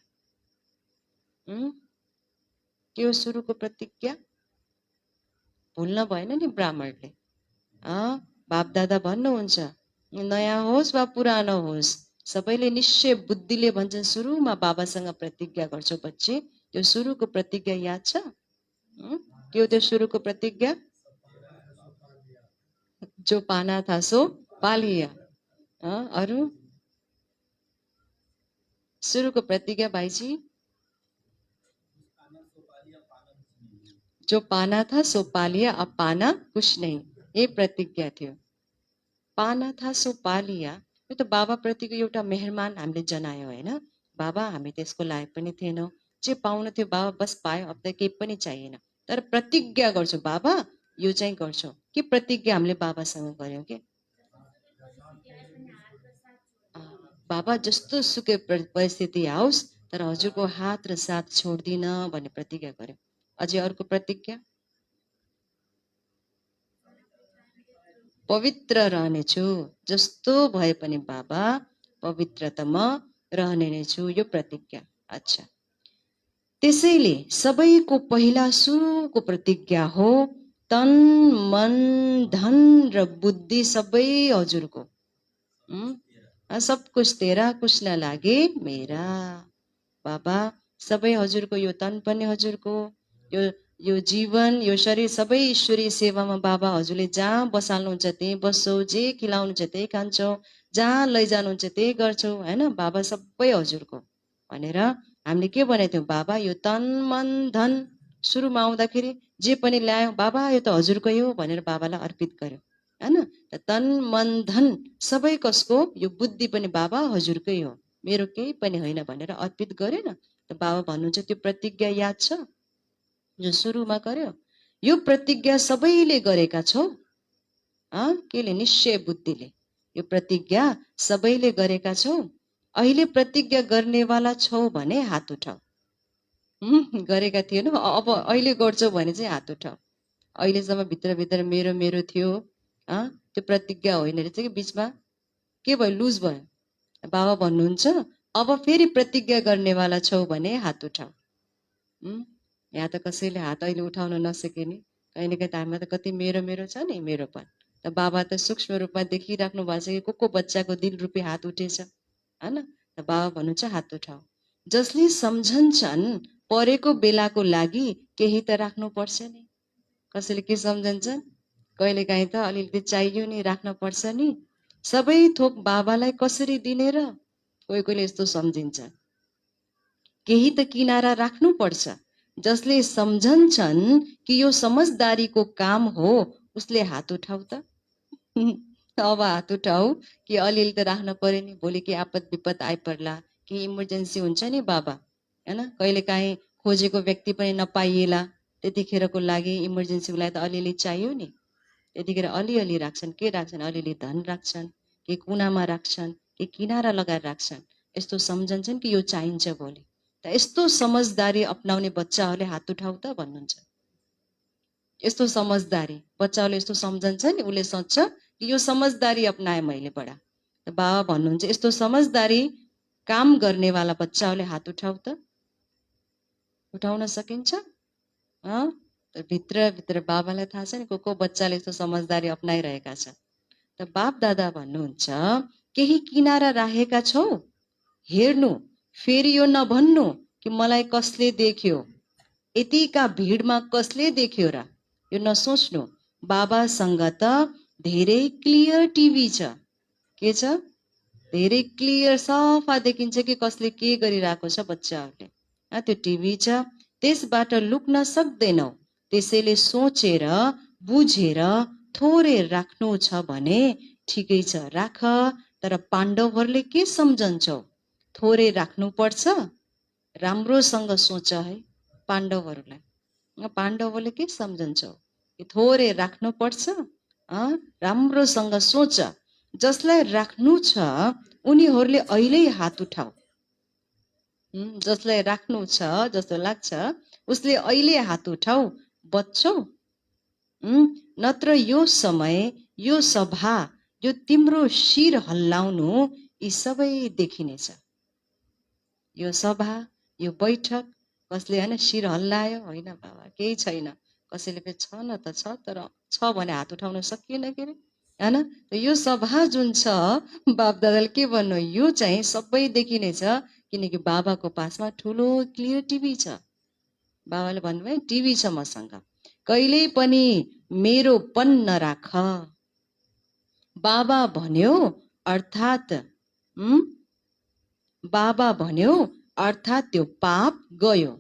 के हो सुरुको प्रतिज्ञा? भुल्न भएन नि ब्राह्मणले। बापदादा भन्नुहुन्छ नयाँ होस् वा पुरानो होस्, सबैले निश्चय बुद्धिले भन्छन् सुरुमा बाबासँग प्रतिज्ञा गर्छौ बच्चे। त्यो सुरुको प्रतिज्ञा याद छ? के हो त्यो सुरुको प्रतिज्ञा? जो पाना था सो पा लिया। अरू सुरुको प्रतिज्ञा भाइजी? जो पाना था सो पा लिया, अब पाना कुछ नहीं, ये प्रतिज्ञा थियो। पाना था सो पा लिया, यो त बाबा प्रतिको एउटा मेहरमान हामीले जनायो होइन। बाबा हामी त्यसको लायक पनि थिएनौँ, जे पाउनु थियो बाबा बस पायो, अब त केही पनि चाहिएन। तर प्रतिज्ञा गर्छु बाबा यो चाहिँ गर्छौँ। के प्रतिज्ञा हामीले बाबासँग गर्यौँ के? बाबा जस्तो सुकै परिस्थिति आओस् तर हजुरको हात र साथ छोड्दिन भन्ने प्रतिज्ञा गर्यौँ। अझै अर्को प्रतिज्ञा? पवित्र रहनेछु, जस्तो भए पनि बाबा पवित्र त म रहने नै छु, यो प्रतिज्ञा। अच्छा, त्यसैले सबैको पहिला सुरुको प्रतिज्ञा हो तन मन धन र बुद्धि सबै हजुरको। सब कुछ तेरा कुछ न लागे मेरा। बाबा सबै हजुरको, यो तन पनि हजुरको, यो जीवन यो शरीर सबै ईश्वरीय सेवामा बाबा हजुरले जहाँ बसाल्नुहुन्छ त्यही बस्छौ, जे खिलाउनुहुन्छ त्यही खान्छौ, जहाँ लैजानुहुन्छ त्यही गर्छौ होइन। बाबा सबै हजुरको भनेर हामीले के भनेको थियौँ? बाबा यो तन मन धन सुरुमा आउँदाखेरि जे पनि ल्यायौँ बाबा यो त हजुरकै हो भनेर बाबालाई अर्पित गर्यौँ होइन। तन मन धन सबै कसको? यो बुद्धि पनि बाबा हजुरकै हो, मेरो केही पनि होइन भनेर अर्पित गरेन त बाबा भन्नुहुन्छ त्यो प्रतिज्ञा याद छ जो सुरुमा गर्यो? यो प्रतिज्ञा सबैले गरेका छौ? केले? निश्चय बुद्धिले। यो प्रतिज्ञा सबैले गरेका छौ? अहिले प्रतिज्ञा गर्नेवाला छौ भने हात उठाऊ। गरेका थिएन, अब अहिले गर्छौ भने चाहिँ हात उठाऊ। अहिलेसम्म भित्र मेरो मेरो थियो, त्यो प्रतिज्ञा होइन रहेछ कि बिचमा के भयो? लुज भयो। बाबा भन्नुहुन्छ अब फेरि प्रतिज्ञा गर्नेवाला छौ भने हात उठाऊ। यहाँ त कसैले हात अहिले उठाउन नसके नि, कहिलेकाहीँ त हामीमा त कति मेरो मेरो छ नि, मेरोपन। त बाबा त सूक्ष्म रूपमा देखिराख्नु भएको छ कि को बच्चाको दिल रूपी हात उठेछ, होइन? त बाबा भन्नुहुन्छ हात उठाऊ। जसले सम्झन्छन् परेको बेलाको लागि केही त राख्नुपर्छ नि। कसैले के सम्झन्छन्? कहिलेकाहीँ त अलिअलि चाहियो नि, राख्न पर्छ नि। सबै थोक बाबालाई कसरी दिने र? कोही कोहीले यस्तो सम्झिन्छ। केही त किनारा राख्नुपर्छ। जसले सम्झन्छन् कि यो समझदारीको काम हो उसले हात उठाऊ त। अब हात उठाऊ कि अलिअलि त राख्न पर्यो नि, भोलि के आपद विपद आइपर्ला, केही इमर्जेन्सी हुन्छ नि बाबा, होइन? कहिलेकाहीँ खोजेको व्यक्ति पनि नपाइएला, त्यतिखेरको लागि इमर्जेन्सीको लागि त अलिअलि चाहियो नि। त्यतिखेर अलिअलि राख्छन्। के राख्छन्? अलिअलि धन राख्छन्, के कुनामा राख्छन्, के किनारा लगाएर राख्छन्। यस्तो सम्झन्छन् कि यो चाहिन्छ भोलि। त यस्तो समझदारी अपनाउने बच्चाहरूले हात उठाऊ त भन्नुहुन्छ। यस्तो समझदारी बच्चाहरूले यस्तो सम्झन्छ नि, उसले सोच्छ कि यो समझदारी अपनाए मैले बडा। त बाबा भन्नुहुन्छ यस्तो समझदारी काम गर्नेवाला बच्चाहरूले हात उठाऊ त। उठाउन सकिन्छ? भित्र बाबालाई थाहा छ नि को बच्चाले यस्तो समझदारी अपनाइरहेका छ। त बाप दादा भन्नुहुन्छ केही किनारा राखेका छौ? हेर्नु, फेरि यो नभन्नु कि मलाई कसले देख्यो, यतिका भिडमा कसले देख्यो र? यो नसोच्नु। बाबासँग त धेरै क्लियर टिभी छ। के छ? धेरै क्लियर सफा देखिन्छ कि कसले के गरिरहेको छ बच्चाहरूले। त्यो टिभी छ, त्यसबाट लुक्न सक्दैनौ। त्यसैले सोचेर बुझेर थोरै राख्नु छ भने ठिकै छ, राख। तर पाण्डवहरूले के सम्झन्छौ? थोरै राख्नुपर्छ? राम्रोसँग सोच है पाण्डवहरूलाई। पाण्डवहरूले के सम्झन्छौ? थोरै राख्नुपर्छ? राम्रोसँग सोच। जसलाई राख्नु छ उनीहरूले अहिले हात उठाऊ। जसलाई राख्नु छ जस्तो लाग्छ उसले अहिले हात उठाऊ, बच्छौ। नत्र यो समय, यो सभा, यो तिम्रो शिर हल्लाउनु यी सबै देखिनेछ। यो सभा, यो बैठक कसले होइन शिर हल्लायो? होइन बाबा, केही छैन। कसैले पनि छ न त छ, तर छ भने हात उठाउन सकिएन के अरे, होइन? यो सभा जुन छ बापदादाले के भन्नु, यो चाहिँ सबै देखिनेछ किनकि बाबाको पासमा ठुलो क्लियर टिभी छ। बाबाले भन्नुभयो टिभी छ मसँग, कहिल्यै पनि मेरो पन नराख। बाबा भन्यो अर्थात् बाबा भन्यो अर्थात् त्यो पाप गयो।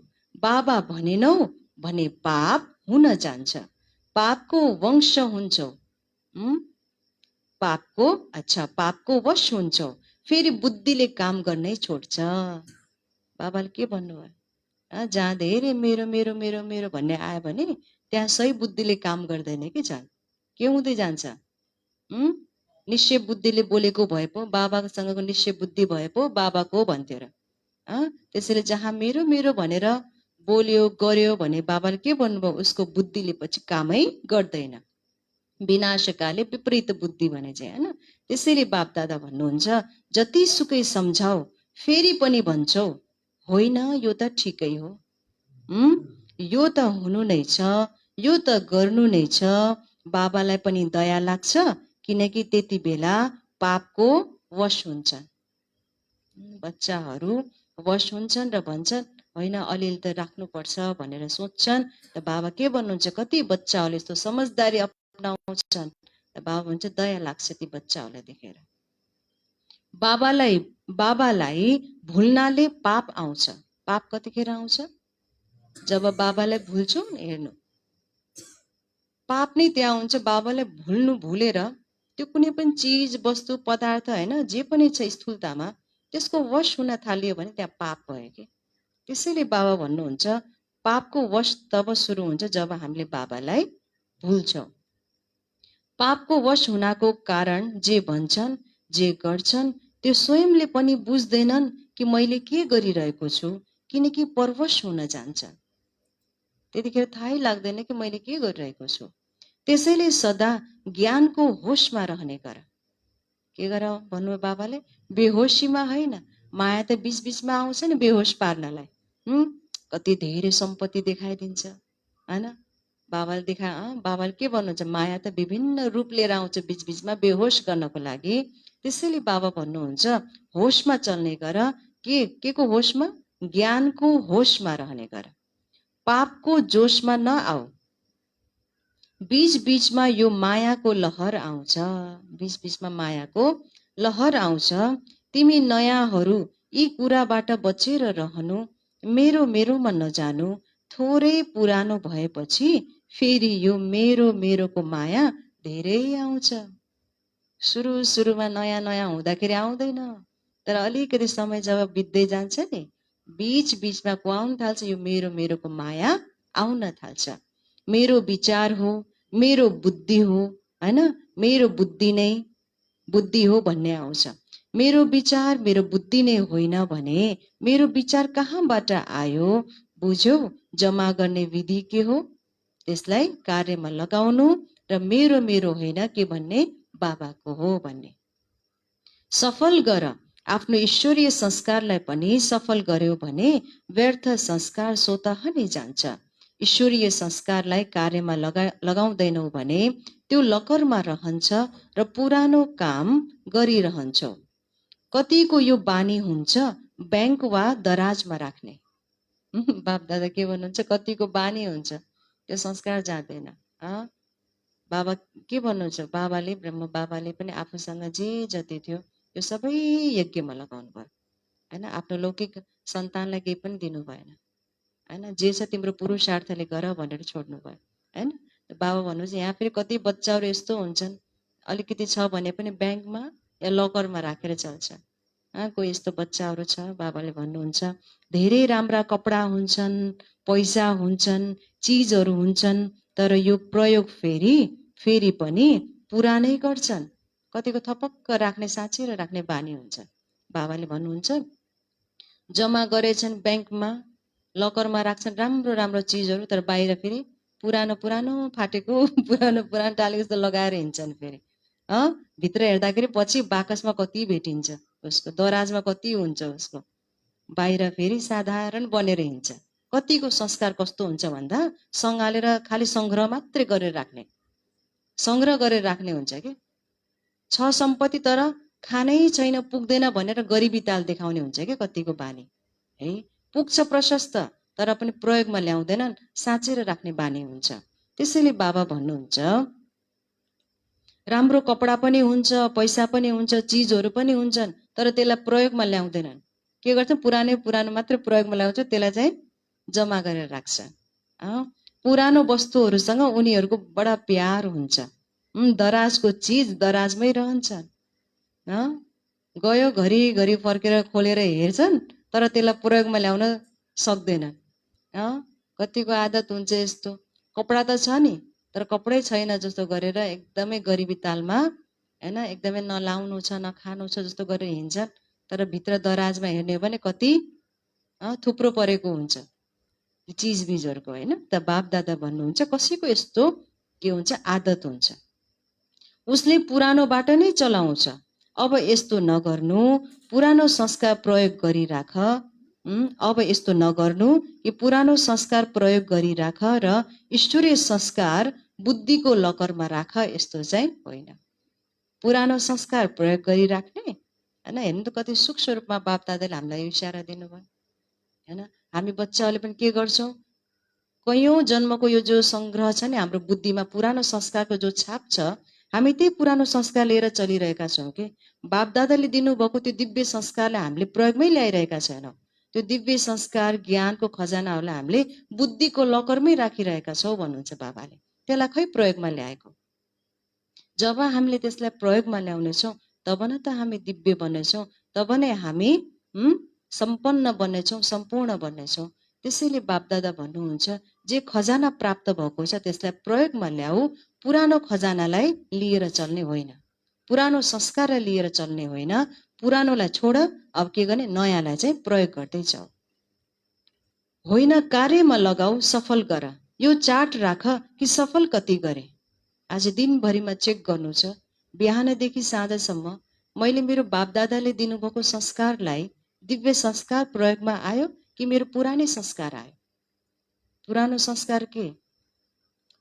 बाबा भनेनौ भने पाप हुन जान्छ। पापको वंश हुन्छौ। पापको वश हुन्छौ। फेरि बुद्धिले काम गर्नै छोड्छ। बाबाले के भन्नुभयो? जहाँ धेरै मेरो मेरो मेरो मेरो भन्ने आयो भने त्यहाँ सही बुद्धिले काम गर्दैन कि जान के हुँदै जान्छ? निश्चय बुद्धिले बोलेको भए पो, बाबासँगको निश्चय बुद्धि भए पो बाबाको भन्थ्यो र। त्यसैले जहाँ मेरो मेरो भनेर बोल्यो गर्यो भने बाबाले के भन्नुभयो? उसको बुद्धिले पछि कामै गर्दैन। विनाशकाले विपरीत बुद्धि भने चाहिँ, होइन? त्यसैले बाप दादा भन्नुहुन्छ जतिसुकै सम्झाऊ फेरि पनि भन्छौ होइन यो त ठिकै हो, यो त हुनु नै छ, यो त गर्नु नै छ। बाबालाई पनि दया लाग्छ किनकि त्यति बेला पापको वश हुन्छन्। बच्चाहरू वश हुन्छन् र भन्छन् होइन अलिअलि त राख्नुपर्छ भनेर सोच्छन्। त बाबा के भन्नुहुन्छ? कति बच्चाहरूले यस्तो समझदारी अपनाउँछन्। त बाबा भन्छ दया लाग्छ ती बच्चाहरूलाई देखेर। बाबालाई भुल्नाले पाप आउँछ। पाप कतिखेर आउँछ? जब बाबालाई भुल्छौ नि, हेर्नु पाप नै त्यहाँ हुन्छ। बाबालाई भुलेर त्यो कुनै पनि चिज वस्तु पदार्थ हैन जे पनि छ स्थूलतामा त्यसको वश हुन थालियो भने त्यहाँ पाप भयो के। त्यसैले बाबा भन्नुहुन्छ पापको वश तब सुरु हुन्छ जब हामीले बाबालाई भुल्छौँ। पापको वश हुनको कारण जे भन्छन् जे गर्छन् त्यो स्वयंले पनि बुझ्दैनन् कि मैले के गरिरहेको छु, किनकि परवश हुन जान्छ। त्यतिखेर थाहै लाग्दैन कि मैले के गरिरहेको छु। त्यसैले सदा ज्ञानको होशमा रहने गर। के गर भन्नु बाबाले? बेहोसीमा होइन। माया त बीच बीचमा आउँछ नि बेहोस पार्नलाई। कति धेरै सम्पत्ति देखाइदिन्छ हैन। बाबाले बाबाले के भन्नुहुन्छ? माया त विभिन्न रूप लिएर आउँछ बीच बीचमा बेहोस गर्नको लागि। त्यसैले बाबा भन्नुहुन्छ होशमा चल्ने गर। के को होशमा? ज्ञानको होशमा रहने गर। पापको जोशमा नआऊ। बीच बीचमा यो मायाको लहर आउँछ। बीच बीचमा मायाको लहर आउँछ। तिमी नयाँहरू यी कुराबाट बचेर रहनु, मेरो मेरोमा नजानु। थोरै पुरानो भएपछि फेरि यो मेरो मेरोको माया धेरै आउँछ। सुरुमा नयाँ नयाँ हुँदाखेरि आउँदैन, तर अलिकति समय जब बित्दै जान्छ नि बीच बीचमा को आउन थाल्छ, यो मेरो मेरोको माया आउन थाल्छ। मेरो विचार हो, मेरो बुद्धि हो हैन, मेरो बुद्धि हो भन्ने आउँछ। मेरो विचार मेरो बुद्धि नै होइन भने मेरो विचार कहाँबाट आयो बुझ्यौ? जम्मा गर्ने विधि के हो? त्यसलाई कार्यमा लगाउनु र मेरो मेरो होइन के भन्ने? बाबाको हो भन्ने। सफल गर। आफ्नो ईश्वरीय संस्कारलाई पनि सफल गर्यो भने व्यर्थ संस्कार स्वतः नै जान्छ। ईश्वरीय संस्कारलाई कार्यमा लगाउँदैनौ भने त्यो लकरमा रहन्छ र पुरानो काम गरिरहन्छौ। कतिको यो बानी हुन्छ बैंक वा दराजमा राख्ने। बाप दादा के भन्नुहुन्छ? कतिको बानी हुन्छ त्यो संस्कार जाँदैन। बाबा के भन्नुहुन्छ? बाबाले ब्रह्म बाबाले पनि आफूसँग जे जति थियो यो सबै यज्ञमा लगाउनु भयो हैन। आफ्नो लौकिक सन्तानलाई केही पनि दिनु भएन हैन। जे छ तिम्रो पुरुषार्थले गर भनेर छोड्नु भयो हैन। बाबा भन्नुहुन्छ यहाँ फेरि कति बच्चाहरू यस्तो हुन्छन् अलिकति छ भने पनि ब्याङ्कमा या लकरमा राखेर चल्छ। कोही यस्तो बच्चाहरू छ। बाबाले भन्नुहुन्छ धेरै राम्रा कपडा हुन्छन्, पैसा हुन्छन्, चिजहरू हुन्छन्, तर यो प्रयोग फेरि पनि पुरानै गर्छन्। कतिको थपक्क राख्ने साँचेर राख्ने बानी हुन्छ। बाबाले भन्नुहुन्छ जम्मा गरेछन् ब्याङ्कमा लकरमा राख्छन् राम्रो राम्रो चिजहरू, तर बाहिर फेरि पुरानो पुरानो फाटेको पुरानो टालेको जस्तो लगाएर हिँड्छन्। फेरि भित्र हेर्दाखेरि पछि बाकसमा कति भेटिन्छ उसको, दराजमा कति हुन्छ उसको, बाहिर फेरि साधारण बनेर हिँड्छ। कतिको संस्कार कस्तो हुन्छ भन्दा सँगालेर खालि सङ्ग्रह मात्रै गरेर राख्ने, सङ्ग्रह गरेर राख्ने हुन्छ कि। छ सम्पत्ति तर खानै छैन, पुग्दैन भनेर गरिबी ताल देखाउने हुन्छ क्या कतिको बानी है। पुग्छ प्रशस्त तर पनि प्रयोगमा ल्याउँदैनन्, साँचेर राख्ने बानी हुन्छ। त्यसैले बाबा भन्नुहुन्छ राम्रो कपडा पनि हुन्छ, पैसा पनि हुन्छ, चिजहरू पनि हुन्छन्, तर त्यसलाई प्रयोगमा ल्याउँदैनन्। के गर्छन्? पुरानो मात्र प्रयोगमा ल्याउँछ, त्यसलाई चाहिँ जम्मा गरेर राख्छ। पुरानो वस्तुहरूसँग उनीहरूको बडा प्यार हुन्छ। दराजको चिज दराजमै रहन्छ। गयो घरि फर्केर खोलेर हेर्छन्, तर त्यसलाई प्रयोगमा ल्याउन सक्दैनन्। कतिको आदत हुन्छ यस्तो, कपडा त छ नि तर कपडै छैन जस्तो गरेर एकदमै गरिबी तालमा हैन, एकदमै नलाउनु छ नखानु छ जस्तो गरेर हिँड्छन्, तर भित्र दराजमा हेर्ने हो भने कति थुप्रो परेको हुन्छ चिजबिजहरूको होइन। त बाप दादा भन्नुहुन्छ कसैको यस्तो के हुन्छ? आदत हुन्छ, उसले पुरानोबाट नै चलाउँछ। अब यस्तो नगर्नु, पुरानो संस्कार प्रयोग गरिराख। अब यस्तो नगर्नु, यो पुरानो संस्कार प्रयोग गरिराख र ईश्वरीय संस्कार बुद्धिको लकरमा राख, यस्तो चाहिँ होइन। पुरानो संस्कार प्रयोग गरिराख्ने होइन। हेर्नु त कति सूक्ष्म रूपमा बाप दादाले हामीलाई इसारा दिनुभयो होइन। हामी बच्चाहरूले पनि के गर्छौँ? कैयौँ जन्मको यो जो सङ्ग्रह छ नि हाम्रो बुद्धिमा, पुरानो संस्कारको जो छाप छ, हामी त्यही पुरानो संस्कार लिएर चलिरहेका छौँ कि। बाप दादाले दिनुभएको त्यो दिव्य संस्कारलाई हामीले प्रयोगमै ल्याइरहेका छैनौँ। त्यो दिव्य संस्कार ज्ञानको खजानाहरूलाई हामीले बुद्धिको लकरमै राखिरहेका छौँ भन्नुहुन्छ बाबाले। त्यसलाई खै प्रयोगमा ल्याएको? जब हामीले त्यसलाई प्रयोगमा ल्याउनेछौँ तब न त हामी दिव्य बन्नेछौँ, तब नै हामी सम्पन्न बन्नेछौँ, सम्पूर्ण बन्नेछौँ। त्यसैले बापदादा भन्नुहुन्छ जे खजाना प्राप्त भएको छ त्यसलाई प्रयोगमा ल्याऊ, पुरानो खजानालाई लिएर चल्ने होइन, पुरानो संस्कारलाई लिएर चल्ने होइन। पुरानोलाई छोड, अब के गर्ने, नयाँलाई चाहिँ प्रयोग गर्दै जाऊ। होइन कार्यमा लगाऊ, सफल गर। यो चार्ट राख कि सफल कति गरे। आज दिनभरिमा चेक गर्नु छ, बिहानदेखि साँझसम्म मैले मेरो बापदादाले दिनुभएको संस्कारलाई, दिव्य संस्कार प्रयोगमा आयो कि मेरो पुरानै संस्कार आयो। पुरानो संस्कार के,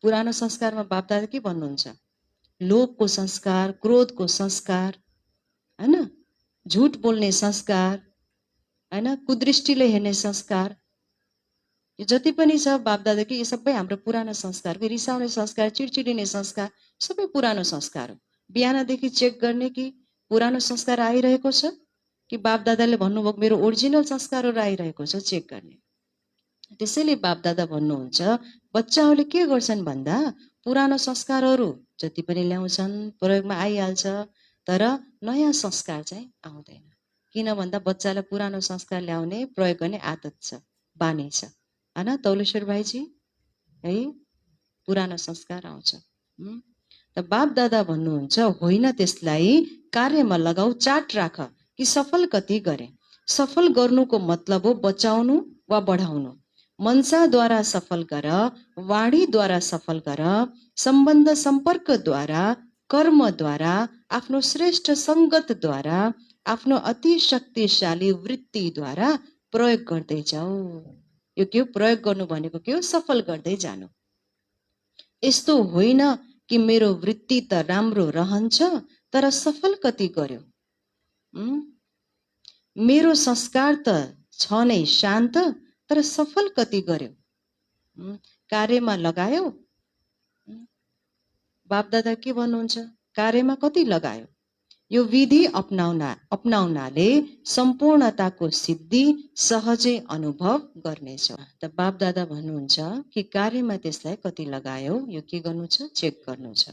पुरानो संस्कारमा बापदादा के भन्नुहुन्छ, लोभको संस्कार, क्रोधको संस्कार, हैन, झुट बोल्ने संस्कार, हैन, कुदृष्टिले हेर्ने संस्कार, यो जति पनि छ बापदादाको यो सबै हाम्रो पुरानो संस्कार, रिसाउने संस्कार, चिडचिडिने संस्कार, सबै पुरानो संस्कार हो। बिहानदेखि चेक गर्ने कि पुरानो संस्कार आइरहेको छ कि बापदादाले भन्नुभएको मेरो ओरिजिनल संस्कारहरू आइरहेको छ, चेक गर्ने। त्यसैले बापदादा भन्नुहुन्छ बच्चाहरूले के गर्छन् भन्दा पुरानो संस्कारहरू जति पनि ल्याउँछन् प्रयोगमा आइहाल्छ, तर नयाँ संस्कार चाहिँ आउँदैन। किन भन्दा बच्चालाई पुरानो संस्कार ल्याउने, प्रयोग गर्ने आदत छ, बानी छ, हैन तौलेश्वर भाइजी, है, पुरानो संस्कार आउँछ। त बापदादा भन्नुहुन्छ होइन त्यसलाई कार्यमा लगाऊ, चार्ट राख कि सफल कति गरे। सफल गर्नुको मतलब हो बचाउनु वा बढाउनु। मनसाद्वारा सफल गर, वाणीद्वारा सफल गर, सम्बन्ध सम्पर्कद्वारा, कर्मद्वारा, आफ्नो श्रेष्ठ सङ्गतद्वारा, आफ्नो अति शक्तिशाली वृत्तिद्वारा प्रयोग गर्दै जाऊ। यो के हो, प्रयोग गर्नु भनेको के हो, सफल गर्दै जानु। यस्तो होइन कि मेरो वृत्ति त राम्रो रहन्छ तर सफल कति गर्यो, मेरो संस्कार त छ नै शान्त तर सफल कति गर्यो, कार्यमा लगायो। बापदादा के भन्नुहुन्छ, कार्यमा कति लगायो। यो विधि अपनाउनाले सम्पूर्णताको सिद्धि सहजै अनुभव गर्नेछ। त बापदादा भन्नुहुन्छ कि कार्यमा त्यसलाई कति लगायो, यो के गर्नु छ, चेक गर्नु छ।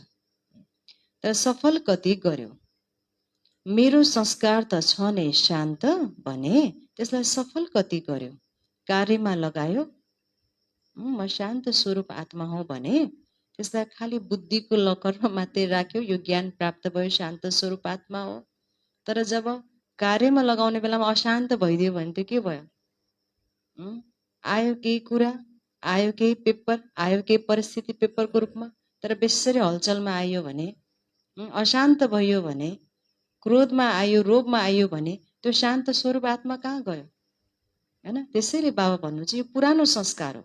तर सफल कति गर्यो, मेरो संस्कार त छ नै शान्त भने त्यसलाई सफल कति गर्यो। कार्यमा लगायो, म शान्त स्वरूप आत्मा हो भने त्यसलाई खालि बुद्धिको लकरमा मात्रै राख्यो, यो ज्ञान प्राप्त भयो, शान्त स्वरूप आत्मा हो। तर जब कार्यमा लगाउने बेलामा अशान्त भइदियो भने त के भयो, आयो केही कुरा, आयो केही पेपर, आयो केही परिस्थिति पेपरको रूपमा, तर बेसरी हलचलमा आयो भने, अशान्त भयो भने, क्रोधमा आयो, रोगमा आयो भने त्यो शान्त स्वरूप आत्मा कहाँ गयो, हैन। त्यसैले बाबा भन्नुहुन्छ यो पुरानो संस्कार हो,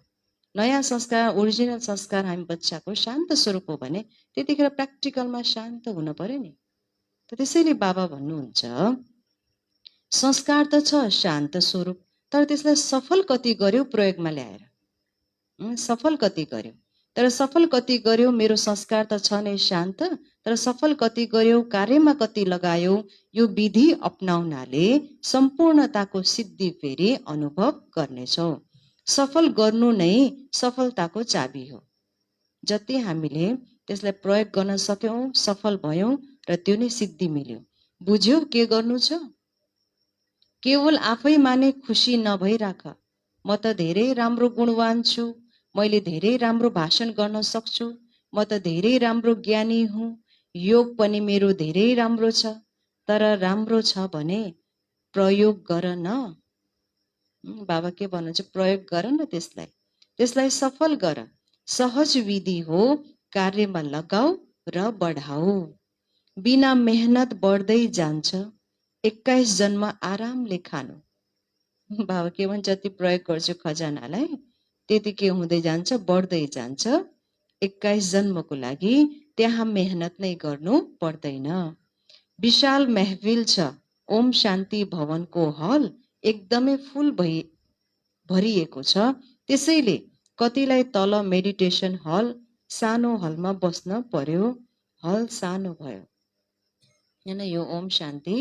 नयाँ संस्कार, ओरिजिनल संस्कार हामी बच्चाको शान्त स्वरूप हो भने त्यतिखेर प्र्याक्टिकलमा शान्त हुन पर्यो नि। त्यसैले बाबा भन्नुहुन्छ संस्कार त छ शान्त स्वरूप, तर त्यसलाई सफल कति गर्यो प्रयोगमा ल्याएर, सफल कति गर्यो। तर सफल कति गर्यो, मेरो संस्कार त छ नै शान्त तर सफल कति गर्यो, कार्यमा कति लगायो। यो विधि अपनाउनाले सम्पूर्णताको सिद्धि फेरि अनुभव गर्नेछौ। सफल गर्नु नै सफलताको चाबी हो। जति हामीले त्यसलाई प्रयोग गर्न सक्यौं, सफल भयौं र त्यो नै सिद्धि मिल्यो। बुझ्यौ के गर्नु छ। केवल आफैमा नै खुसी नभइराख, म त धेरै राम्रो गुणवान छु, मैले धेरै राम्रो भाषण गर्न सक्छु, म त धेरै राम्रो ज्ञानी हुँ, योग पनि मेरो धेरै राम्रो छ, तर राम्रो छ भने प्रयोग गर न। बाबा के भन्नुहुन्छ, प्रयोग गर न त्यसलाई सफल गर। सहज विधि हो, कार्यमा लगाऊ र बढाऊ। बिना मेहनत बढ्दै जान्छ, 21 जन्म आरामले खानु। बाबा के भन्छ, जति प्रयोग गर्छु खजानालाई त्यति के हुँदै जान्छ, बढ्दै जान्छ। 21 जन्मको लागि त्यहाँ मेहनत नै गर्नु पर्दैन। विशाल महफिल छ, ओम शान्ति भवनको हल एकदमै फुल भरिएको छ। त्यसैले कतिलाई तल मेडिटेसन हल, सानो हलमा बस्न पर्यो, हल सानो भयो। हैन, यो ओम शान्ति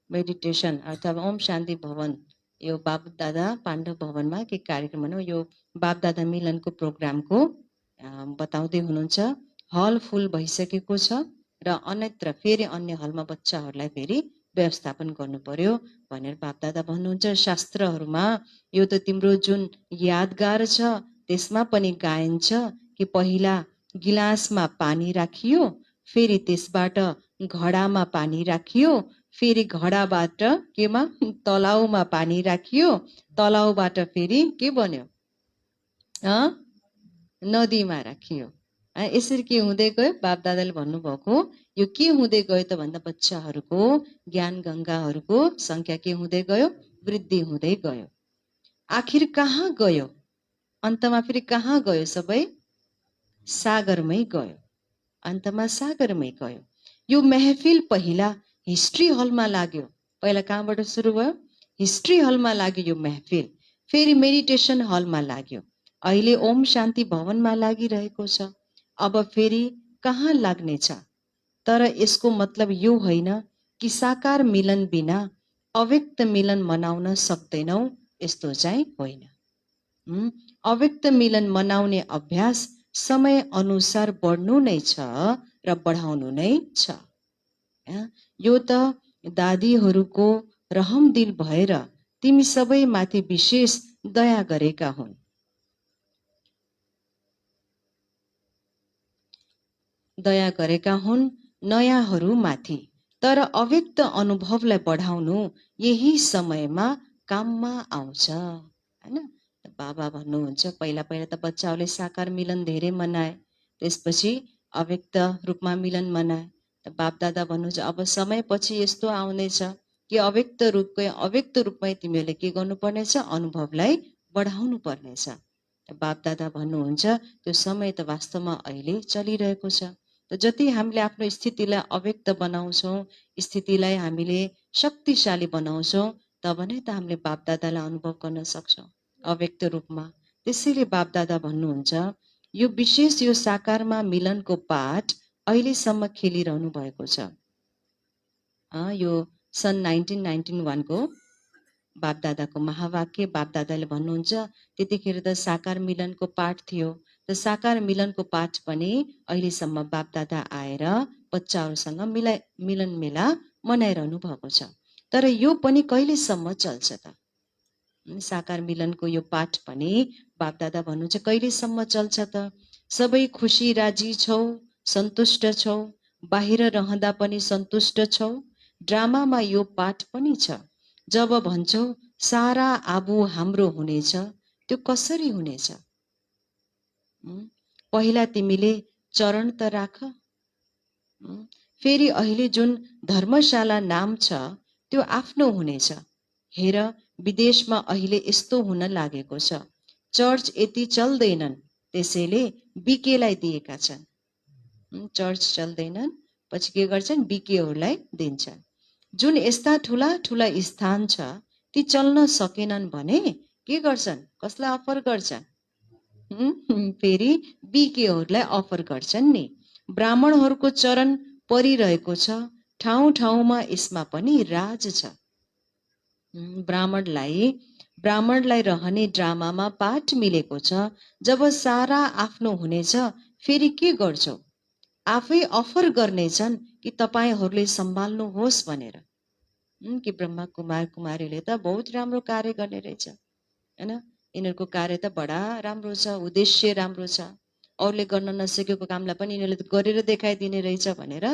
मेडिटेसन अथवा ओम शान्ति भवन, यो बाप दादा पाण्डव भवनमा के कार्यक्रम हो, यो बाप दादा मिलनको प्रोग्रामको बताउँदै हुनुहुन्छ। हल फुल भइसकेको छ र अन्यत्र फेरि अन्य हलमा बच्चाहरूलाई फेरि व्यवस्थापन गर्नु पर्यो भनेर बापदादा भन्नुहुन्छ। शास्त्रहरूमा यो त तिम्रो जुन यादगार छ त्यसमा पनि गाइन्छ कि पहिला गिलासमा पानी राखियो, फेरि त्यसबाट घडामा पानी राखियो, फेरि घडाबाट केमा तलाउमा पानी राखियो, तलाउबाट फेरि के बन्यो नदीमा राखियो। यसरी के हुँदै गयो? बापदादाले भन्नुभएको यो के हुँदै गयो त भन्दा बच्चाहरूको ज्ञान गङ्गाहरूको संख्या के हुँदै गयो? वृद्धि हुँदै गयो। आखिर कहाँ गयो? अन्तमा फेरि कहाँ गयो? सबै सागरमै गयो। अन्तमा सागरमै गयो। यो महफिल पहिला हिस्ट्री हलमा लाग्यो। पहिला कहाँबाट सुरु भयो? हिस्ट्री हलमा लाग्यो यो महफिल। फेरि मेडिटेसन हलमा लाग्यो। अहिले ओम शान्ति भवनमा लागिरहेको छ। अब फेरि कहाँ लाग्नेछ? तर यसको मतलब यो होइन कि साकार मिलन बिना अव्यक्त मिलन मनाउन सक्दैनौ, यस्तो चाहिँ होइन। अव्यक्त मिलन मनाउने अभ्यास समय अनुसार बढ्नु नै छ र बढाउनु नै छ। यो त दादीहरूको रहम दिल भएर तिमी सबै माथि विशेष दया गरेका हुन्। दया गरेका हुन् नयाँहरू माथि। तर अव्यक्त अनुभवलाई बढाउनु यही समयमा काममा आउँछ, हैन? बाबा भन्नुहुन्छ पहिला पहिला त बच्चाहरूले साकार मिलन धेरै मनाए, त्यसपछि अव्यक्त रूपमा मिलन मनाए। बापदादा भन्नुहुन्छ अब समय पछि यस्तो आउनेछ कि अव्यक्त रूपमै तिमीहरूले के गर्नुपर्नेछ? अनुभवलाई बढाउनु पर्नेछ। बापदादा भन्नुहुन्छ त्यो समय त वास्तवमा अहिले चलिरहेको छ। त जति हामीले आफ्नो स्थितिलाई अव्यक्त बनाउँछौँ, स्थितिलाई हामीले शक्तिशाली बनाउँछौँ, तब नै त हामीले बापदादालाई अनुभव गर्न सक्छौँ अव्यक्त रूपमा। त्यसैले बापदादा भन्नुहुन्छ यो विशेष यो साकारमा मिलनको पाठ अहिलेसम्म खेलिरहनु भएको छ। यो सन् 1991 को बापदादाको महावाक्य। बापदादाले भन्नुहुन्छ त्यतिखेर त साकार मिलनको पाठ थियो। त साकार मिलनको पाठ पनि अहिलेसम्म बापदादा आएर बच्चाहरूसँग मिलन मेला मनाइरहनु भएको छ। तर यो पनि कहिलेसम्म चल्छ त? साकार मिलनको यो पाठ पनि बापदादा भन्नुहुन्छ कहिलेसम्म चल्छ त? सबै खुसी राजी छौ, सन्तुष्ट छौ, बाहिर रहँदा पनि सन्तुष्ट छौ। ड्रामामा यो पाठ पनि छ। जब भन्छौ सारा आबु हाम्रो हुनेछ, त्यो कसरी हुनेछ? पहिला तिमीले चरण त राख। फेरि अहिले जुन धर्मशाला नाम छ त्यो आफ्नो हुनेछ। हेर विदेशमा अहिले यस्तो हुन लागेको छ। चर्च यति चल्दैनन्, त्यसैले बिकेलाई दिएका छन्। चर्च चल्दैनन्, पछि के गर्छन्? बिकेहरूलाई दिन्छन्। जुन यस्ता ठुला ठुला स्थान छ ती चल्न सकेनन् भने के गर्छन्? कसलाई अफर गर्छन्? फेरि बिकेहरूलाई अफर गर्छन् नि। ब्राह्मणहरूको चरण परिरहेको छ, ठाउँ ठाउँमा यसमा पनि राज छ। ब्राह्मणलाई रहने ड्रामामा पाठ मिलेको छ। जब सारा आफ्नो हुनेछ फेरि के गर्छौ? आफै अफर गर्नेछन् कि तपाईहरूले सम्हाल्नुहोस् भनेर। कि ब्रह्मा कुमार कुमारीले त बहुत राम्रो कार्य गर्ने रहेछ, हैन? यिनीहरूको कार्य त बडा राम्रो छ, उद्देश्य राम्रो छ। अरूले गर्न नसकेको कामलाई पनि यिनीहरूले गरेर देखाइदिने रहेछ भनेर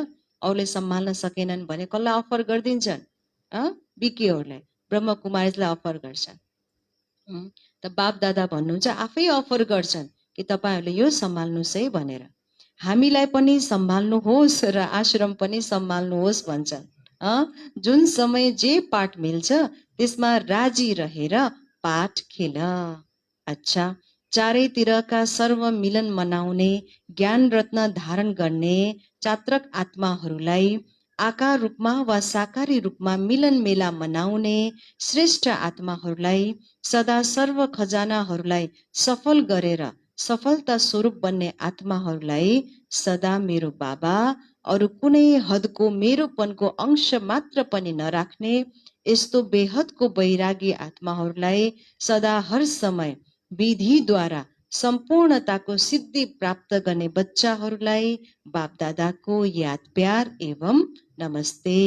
अरूले सम्हाल्न सकेनन् भने कसलाई अफर गरिदिन्छन्? बिकेहरूलाई, ब्रह्मा कुमारीलाई अफर गर्छन्। त बाप दादा भन्नुहुन्छ आफै अफर गर्छन् कि तपाईँहरूले यो सम्हाल्नुहोस् है भनेर। हामीलाई पनि सम्हाल्नुहोस् र आश्रम पनि सम्हाल्नुहोस् भन्छन्। जुन समय जे पाठ मिल्छ त्यसमा राजी रहेर पाठ खेल। अच्छा, चारैतिरका सर्व मिलन मनाउने, ज्ञान रत्न धारण गर्ने चात्रक आत्माहरूलाई आकार रूपमा वा साकारी रूपमा मिलन मेला मनाउने श्रेष्ठ आत्माहरूलाई सदा सर्व खजानाहरूलाई सफल गरेर सफलता स्वरूप बन्ने आत्माहरूलाई सदा मेरो बाबा अरू कुनै हदको मेरोपनको अंश मात्र पनि नराख्ने यस्तो बेहदको वैरागी आत्माहरूलाई सदा हर समय विधिद्वारा सम्पूर्णताको सिद्धि प्राप्त गर्ने बच्चाहरूलाई बापदादाको याद प्यार एवं नमस्ते।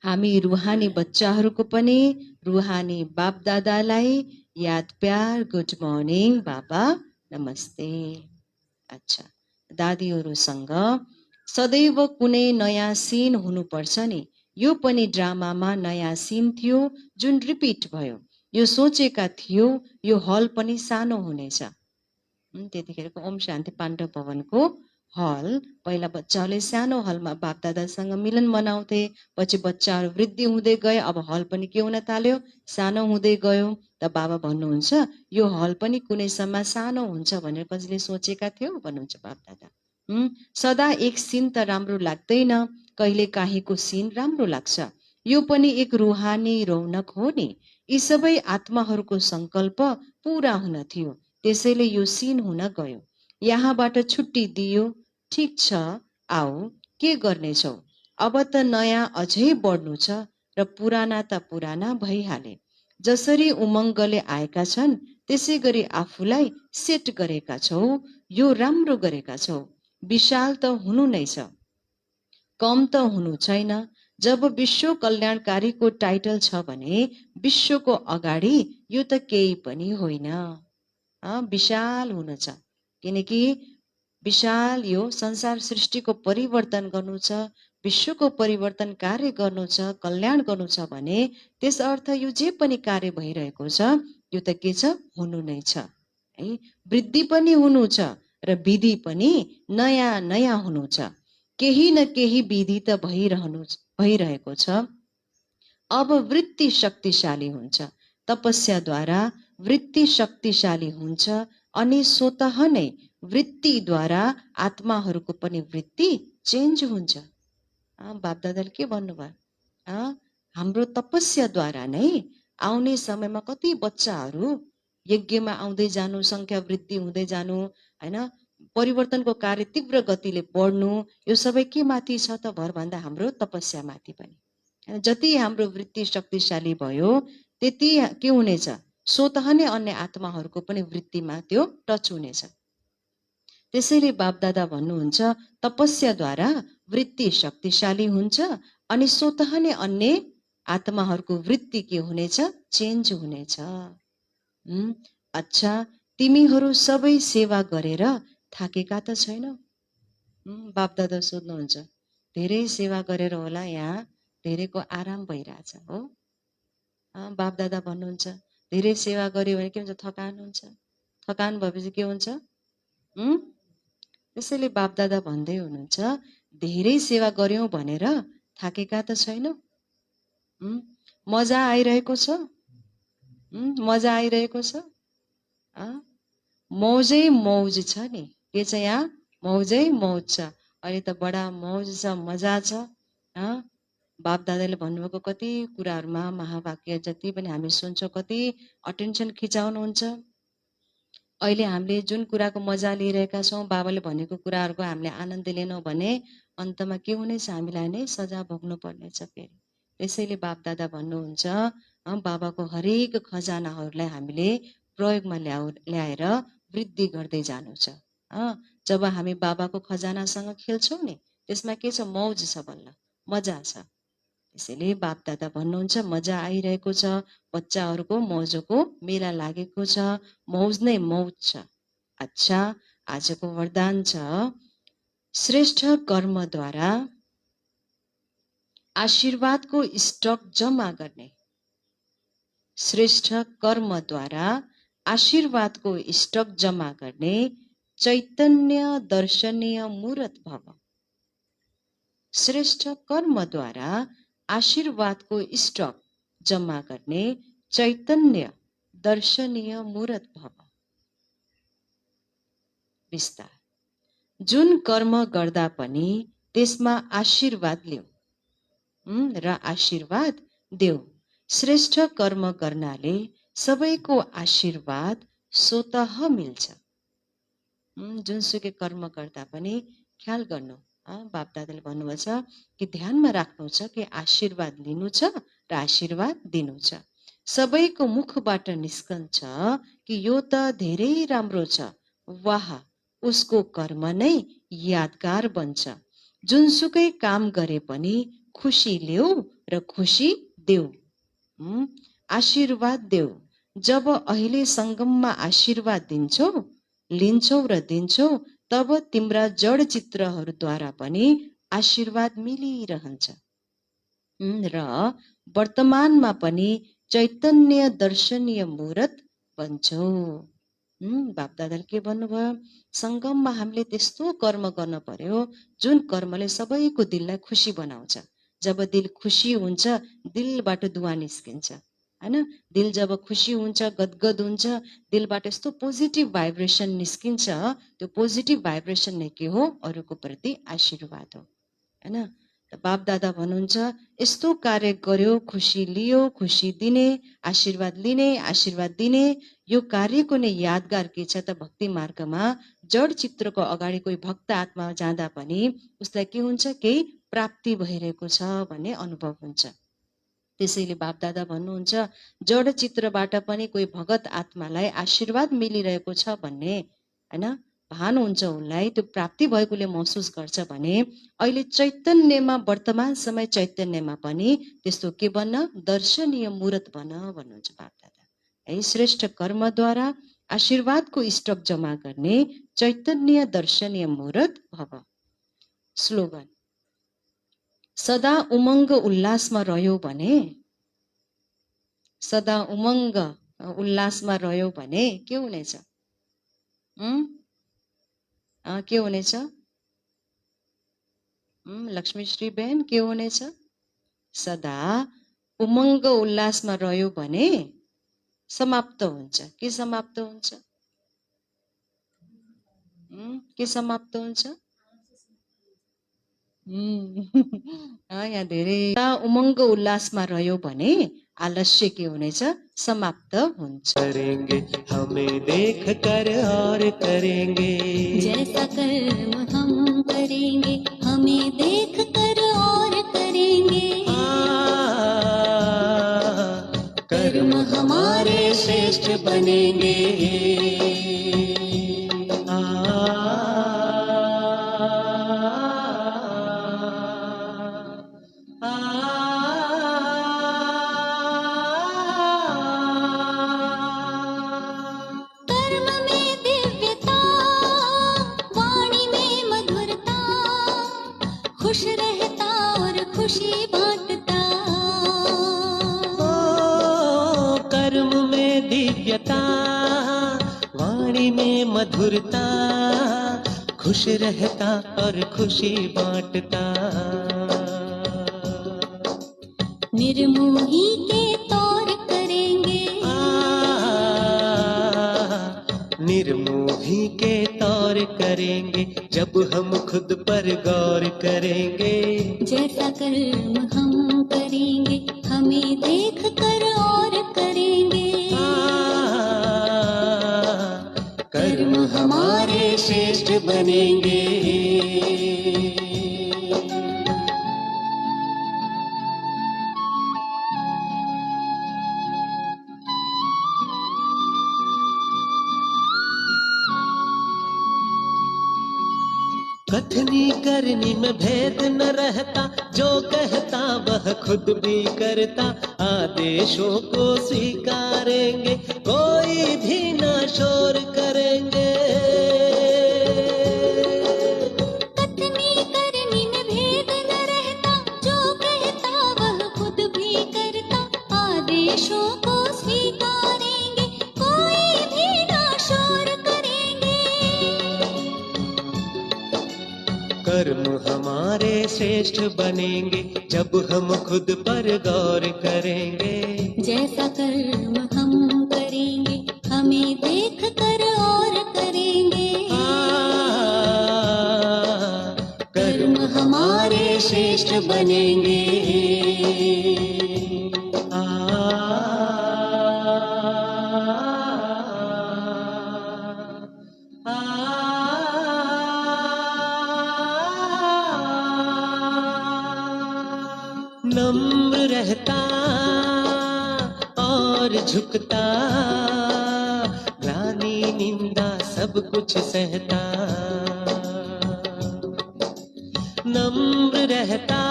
हामी रुहानी बच्चाहरूको पनि रुहानी बापदादालाई याद प्यार गुड मर्निङ बाबा नमस्ते। अच्छा, दादीहरूसँग सदैव कुनै नयाँ सिन हुनुपर्छ नि। यो पनि ड्रामामा नयाँ सिन थियो जुन रिपिट भयो। यो सोचेका थियो यो हल पनि सानो हुनेछ। त्यतिखेरको ओम शान्ति पाण्डव भवनको हल, पहिला बच्चाहरूले सानो हलमा बापदादासँग मिलन मनाउँथे, पछि बच्चाहरू वृद्धि हुँदै गए, अब हल पनि के हुन थाल्यो, सानो हुँदै गयो। त बाबा भन्नुहुन्छ यो हल पनि कुनै समय सानो हुन्छ भनेर कसैले सोचेका थियो भन्नुहुन्छ बापदादा। सदा एक सिन त राम्रो लाग्दैन, कहिले काहीँको सिन राम्रो लाग्छ। यो पनि एक रुहानी रौनक हो नि। यी सबै आत्माहरूको सङ्कल्प पुरा हुन थियो, त्यसैले यो सिन हुन गयो। यहाँबाट छुट्टी दियो, ठिक छ आऊ के गर्नेछौ, अब त नयाँ अझै बढ्नु छ र पुराना त पुराना भइहाले। जसरी उमङ्गले आएका छन् त्यसै गरी आफूलाई सेट गरेका छौ, यो राम्रो गरेका छौ। विशाल त हुनु नै छ, कम त हुनु छैन। जब विश्व कल्याणकारीको टाइटल छ भने विश्वको अगाडि यो त केही पनि होइन। विशाल हुनु छ, किनकि विशाल यो संसार सृष्टिको परिवर्तन गर्नु छ, विश्वको परिवर्तन कार्य गर्नु छ, कल्याण गर्नु छ भने त्यस अर्थ यो जे पनि कार्य भइरहेको छ यो त के छ, हुनु नै छ है। वृद्धि पनि हुनु छ र विधि पनि नयाँ नयाँ हुनु छ। केही न केही विधि त भइरहेको छ। अब वृत्ति शक्तिशाली हुन्छ, तपस्याद्वारा वृत्ति शक्तिशाली हुन्छ अनि स्वतः नै वृत्तिद्वारा आत्माहरूको पनि वृत्ति चेन्ज हुन्छ। बापदादाले के भन्नुभयो, हाम्रो तपस्याद्वारा नै आउने समयमा कति बच्चाहरू यज्ञमा आउँदै जानु, संख्या वृद्धि हुँदै जानु हैन, परिवर्तनको कार्य तीव्र गतिले बढ्नु, यो सबै के माथि छ त, भर भन्दा हाम्रो तपस्या माथि पनि। जति हाम्रो वृत्ति शक्तिशाली भयो त्यति के हुनेछ, स्वतः नै अन्य आत्माहरूको पनि वृत्तिमा त्यो टच हुनेछ। त्यसैले बापदादा भन्नुहुन्छ तपस्याद्वारा वृत्ति शक्तिशाली हुन्छ अनि स्वतः नै अन्य आत्माहरूको वृत्ति के हुनेछ, चेन्ज हुनेछ। अच्छा, तिमीहरू सबै सेवा गरेर थाकेका त छैनौ? बापदादा सोध्नुहुन्छ। धेरै सेवा गरेर होला यहाँ धेरैको आराम भइरहेछ हो। बापदादा भन्नुहुन्छ धेरै सेवा गर्यो भने के हुन्छ, थकान हुन्छ। थकान भएपछि के हुन्छ, त्यसैले बापदादा भन्दै हुनुहुन्छ धेरै सेवा गर्यौं भनेर थाकेका त छैनौ? मजा आइरहेको छ? मजा आइरहेको छ? मौजै मौज छ नि। के छ यहाँ, मौजै मौज छ। अहिले त बडा मौज छ, मजा छ। बापदादाले भन्नुभएको कति कुराहरूमा महावाक्य जति पनि हामी सुन्छौँ कति अटेन्सन खिचाउनुहुन्छ। अहिले हामीले जुन कुराको मजा लिइरहेका छौँ, बाबाले भनेको कुराहरूको हामीले आनन्द लिनौँ भने अन्तमा के हुनेछ, हामीलाई नै सजा भोग्नु पर्नेछ फेरि। त्यसैले बापदादा भन्नुहुन्छ बाबाको हरेक खजानाहरूलाई हामीले प्रयोगमा ल्याएर वृद्धि गर्दै जानु छ। जब हामी बाबाको खजानासँग खेल्छौँ नि त्यसमा के छ, मौज छ, बल्ल मजा छ। त्यसैले बापदादा भन्नुहुन्छ मजा आइरहेको छ, बच्चाहरूको मौजको मेला लागेको छ, मौज नै मौज छ। अच्छा, आजको वरदान छ श्रेष्ठ कर्मद्वारा आशीर्वादको स्टक जम्मा गर्ने। श्रेष्ठ कर्मद्वारा आशीर्वादको स्टक जम्मा गर्ने चैतन्य दर्शनीय मूर्त भव। श्रेष्ठ कर्मद्वारा आशीर्वादको स्टक जम्मा गर्ने चैतन्य दर्शनीय मूर्त भव। विस्तार, जुन कर्म गर्दा पनि त्यसमा आशीर्वाद ल्याऊ र आशीर्वाद देऊ। श्रेष्ठ कर्म गर्नाले सबैको आशीर्वाद स्वतः मिल्छ। जुनसुकै कर्म गर्दा पनि ख्याल गर्नु, बापदादाले भन्नुभएको छ कि ध्यानमा राख्नु छ कि आशीर्वाद लिनु छ र आशीर्वाद दिनु छ। सबैको मुखबाट निस्कन्छ कि यो त धेरै राम्रो छ, वाह उसको कर्म नै यादगार बन्छ। जुनसुकै काम गरे पनि खुसी ल्याऊ र खुसी देऊ। आशीर्वाद देऊ। जब अहिले सङ्गममा आशीर्वाद दिन्छौ, लिन्छौ र दिन्छौ, तब तिम्रा जड चित्रहरूद्वारा पनि आशीर्वाद मिलिरहन्छ र वर्तमानमा पनि चैतन्य दर्शनीय मूर्त बन्छौ। बापदादाले के भन्नुभयो? सङ्गममा हामीले त्यस्तो कर्म गर्न पर्यो जुन कर्मले सबैको दिललाई खुसी बनाउँछ। जब दिल खुसी हुन्छ, दिलबाट दुआ निस्किन्छ हैन। दिल जब खुसी हुन्छ, गदगद हुन्छ, दिलबाट यस्तो पोजिटिभ भाइब्रेसन निस्किन्छ। त्यो पोजिटिभ भाइब्रेसन नै के हो? अरूको प्रति आशीर्वाद हो हैन। बाप दादा भन्नुहुन्छ यस्तो कार्य गर्यो, खुसी लियो, खुसी दिने, आशीर्वाद लिने, आशीर्वाद दिने। यो कार्यको नै यादगार के छ त? भक्ति मार्गमा जड चित्रको अगाडि कोही भक्त आत्मा जाँदा पनि उसलाई के हुन्छ? केही प्राप्ति भइरहेको छ भन्ने अनुभव हुन्छ। त्यसैले बाप दादा भन्नुहुन्छ जड चित्रबाट पनि कोही भगत आत्मालाई आशीर्वाद मिलिरहेको छ भन्ने हैन भान हुन्छ, उनलाई त्यो प्राप्ति भएकोले महसुस गर्छ भने अहिले चैतन्यमा, वर्तमान समय चैतन्यमा पनि त्यस्तो के बन्न? दर्शनीय मूर्त बन्न भन्नुहुन्छ बाप दादा है। श्रेष्ठ कर्मद्वारा आशीर्वादको स्टक जम्मा गर्ने चैतन्य दर्शनीय मूर्त भव। स्लोगन: सदा उमङ्ग उल्लासमा रह्यो भने, सदा उमङ्ग उल्लासमा रह्यो भने के हुनेछ? के हुनेछ? लक्ष्मीश्री बहन के हुनेछ? सदा उमङ्ग उल्लासमा रह्यो भने समाप्त हुन्छ। के समाप्त हुन्छ? के समाप्त हुन्छ? यहाँ धेरै उमङ्ग उल्लासमा रह्यो भने आलस्य के हुनेछ? समाप्त हुन्छ। करेंगे हमें देख कर और करेंगे, जैसा कर्म हम करेंगे हमें देख कर और करेंगे। कर्म हमारे श्रेष्ठ बनेंगे। खुश रहता और खुशी बांटता। कर्म में दिव्यता, वाणी में मधुरता, खुश रहता और खुशी बांटता। निर्मोही के तौर करेंगे, निर्मोही के तौर करेंगे जब हम खुद पर गौर करेंगे। जैसा कर्म हम करेंगे हमें देख कर और करेंगे। कर्म हमारे श्रेष्ठ बनेंगे। कथनी करनी में भेद न रहता, जो कहता वह खुद भी करता। आदेशों को स्वीकारेंगे, कोई भी ना शोर करेंगे। कथनी करनी में भेद न रहता, जो कहता वह खुद भी करता। आदेशों को स्वीकारेंगे, कोई भी ना शोर करेंगे। कर्म हमारे श्रेष्ठ बनेंगे जब हम खुद पर गौर करेंगे। जैसा कर्म हम करेंगे हमें देख कर और करेंगे। कर्म हमारे श्रेष्ठ बनेंगे। नम्र रहता और झुकता, ग्लानि निंदा सब कुछ सहता, नम्र रहता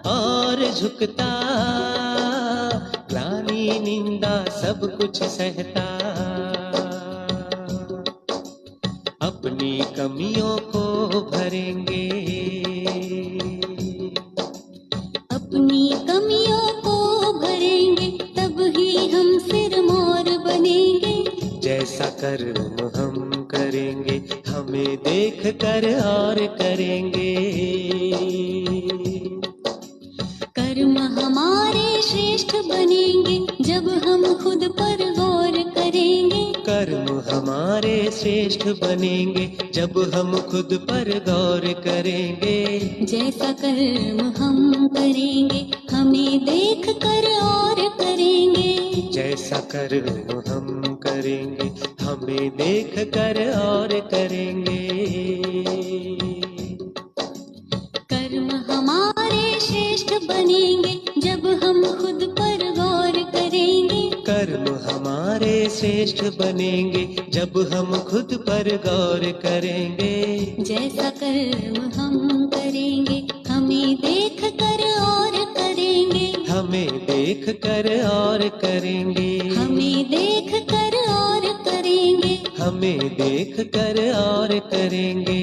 और झुकता, ग्लानि निंदा सब कुछ सहता, अपनी कमियों को भरेंगे, अपनी कमियों को भरेंगे, तब ही हम सिरमौर बनेंगे। जैसा कर्म हम करेंगे हमें देख कर और करेंगे, कर्म हमारे श्रेष्ठ बनेंगे, जब हम खुद पर गौर करेंगे। कर्म हमारे श्रेष्ठ बनेंगे जब हम खुद पर गौर करेंगे। जैसा कर्म हम करेंगे हमें देख कर और करेंगे। जैसा कर्म हम करेंगे हमें देख कर और करेंगे। कर्म हमारे श्रेष्ठ बनेंगे जब हम खुद पर गौर करेंगे। कर्म हमारे श्रेष्ठ बनेंगे जब हम खुद पर गौर करेंगे। जैसा कर्म हम करेंगे हमें देख कर और करेंगे। हमें देख कर और करेंगे। हमें देख कर और करेंगे। हमें देख कर और करेंगे।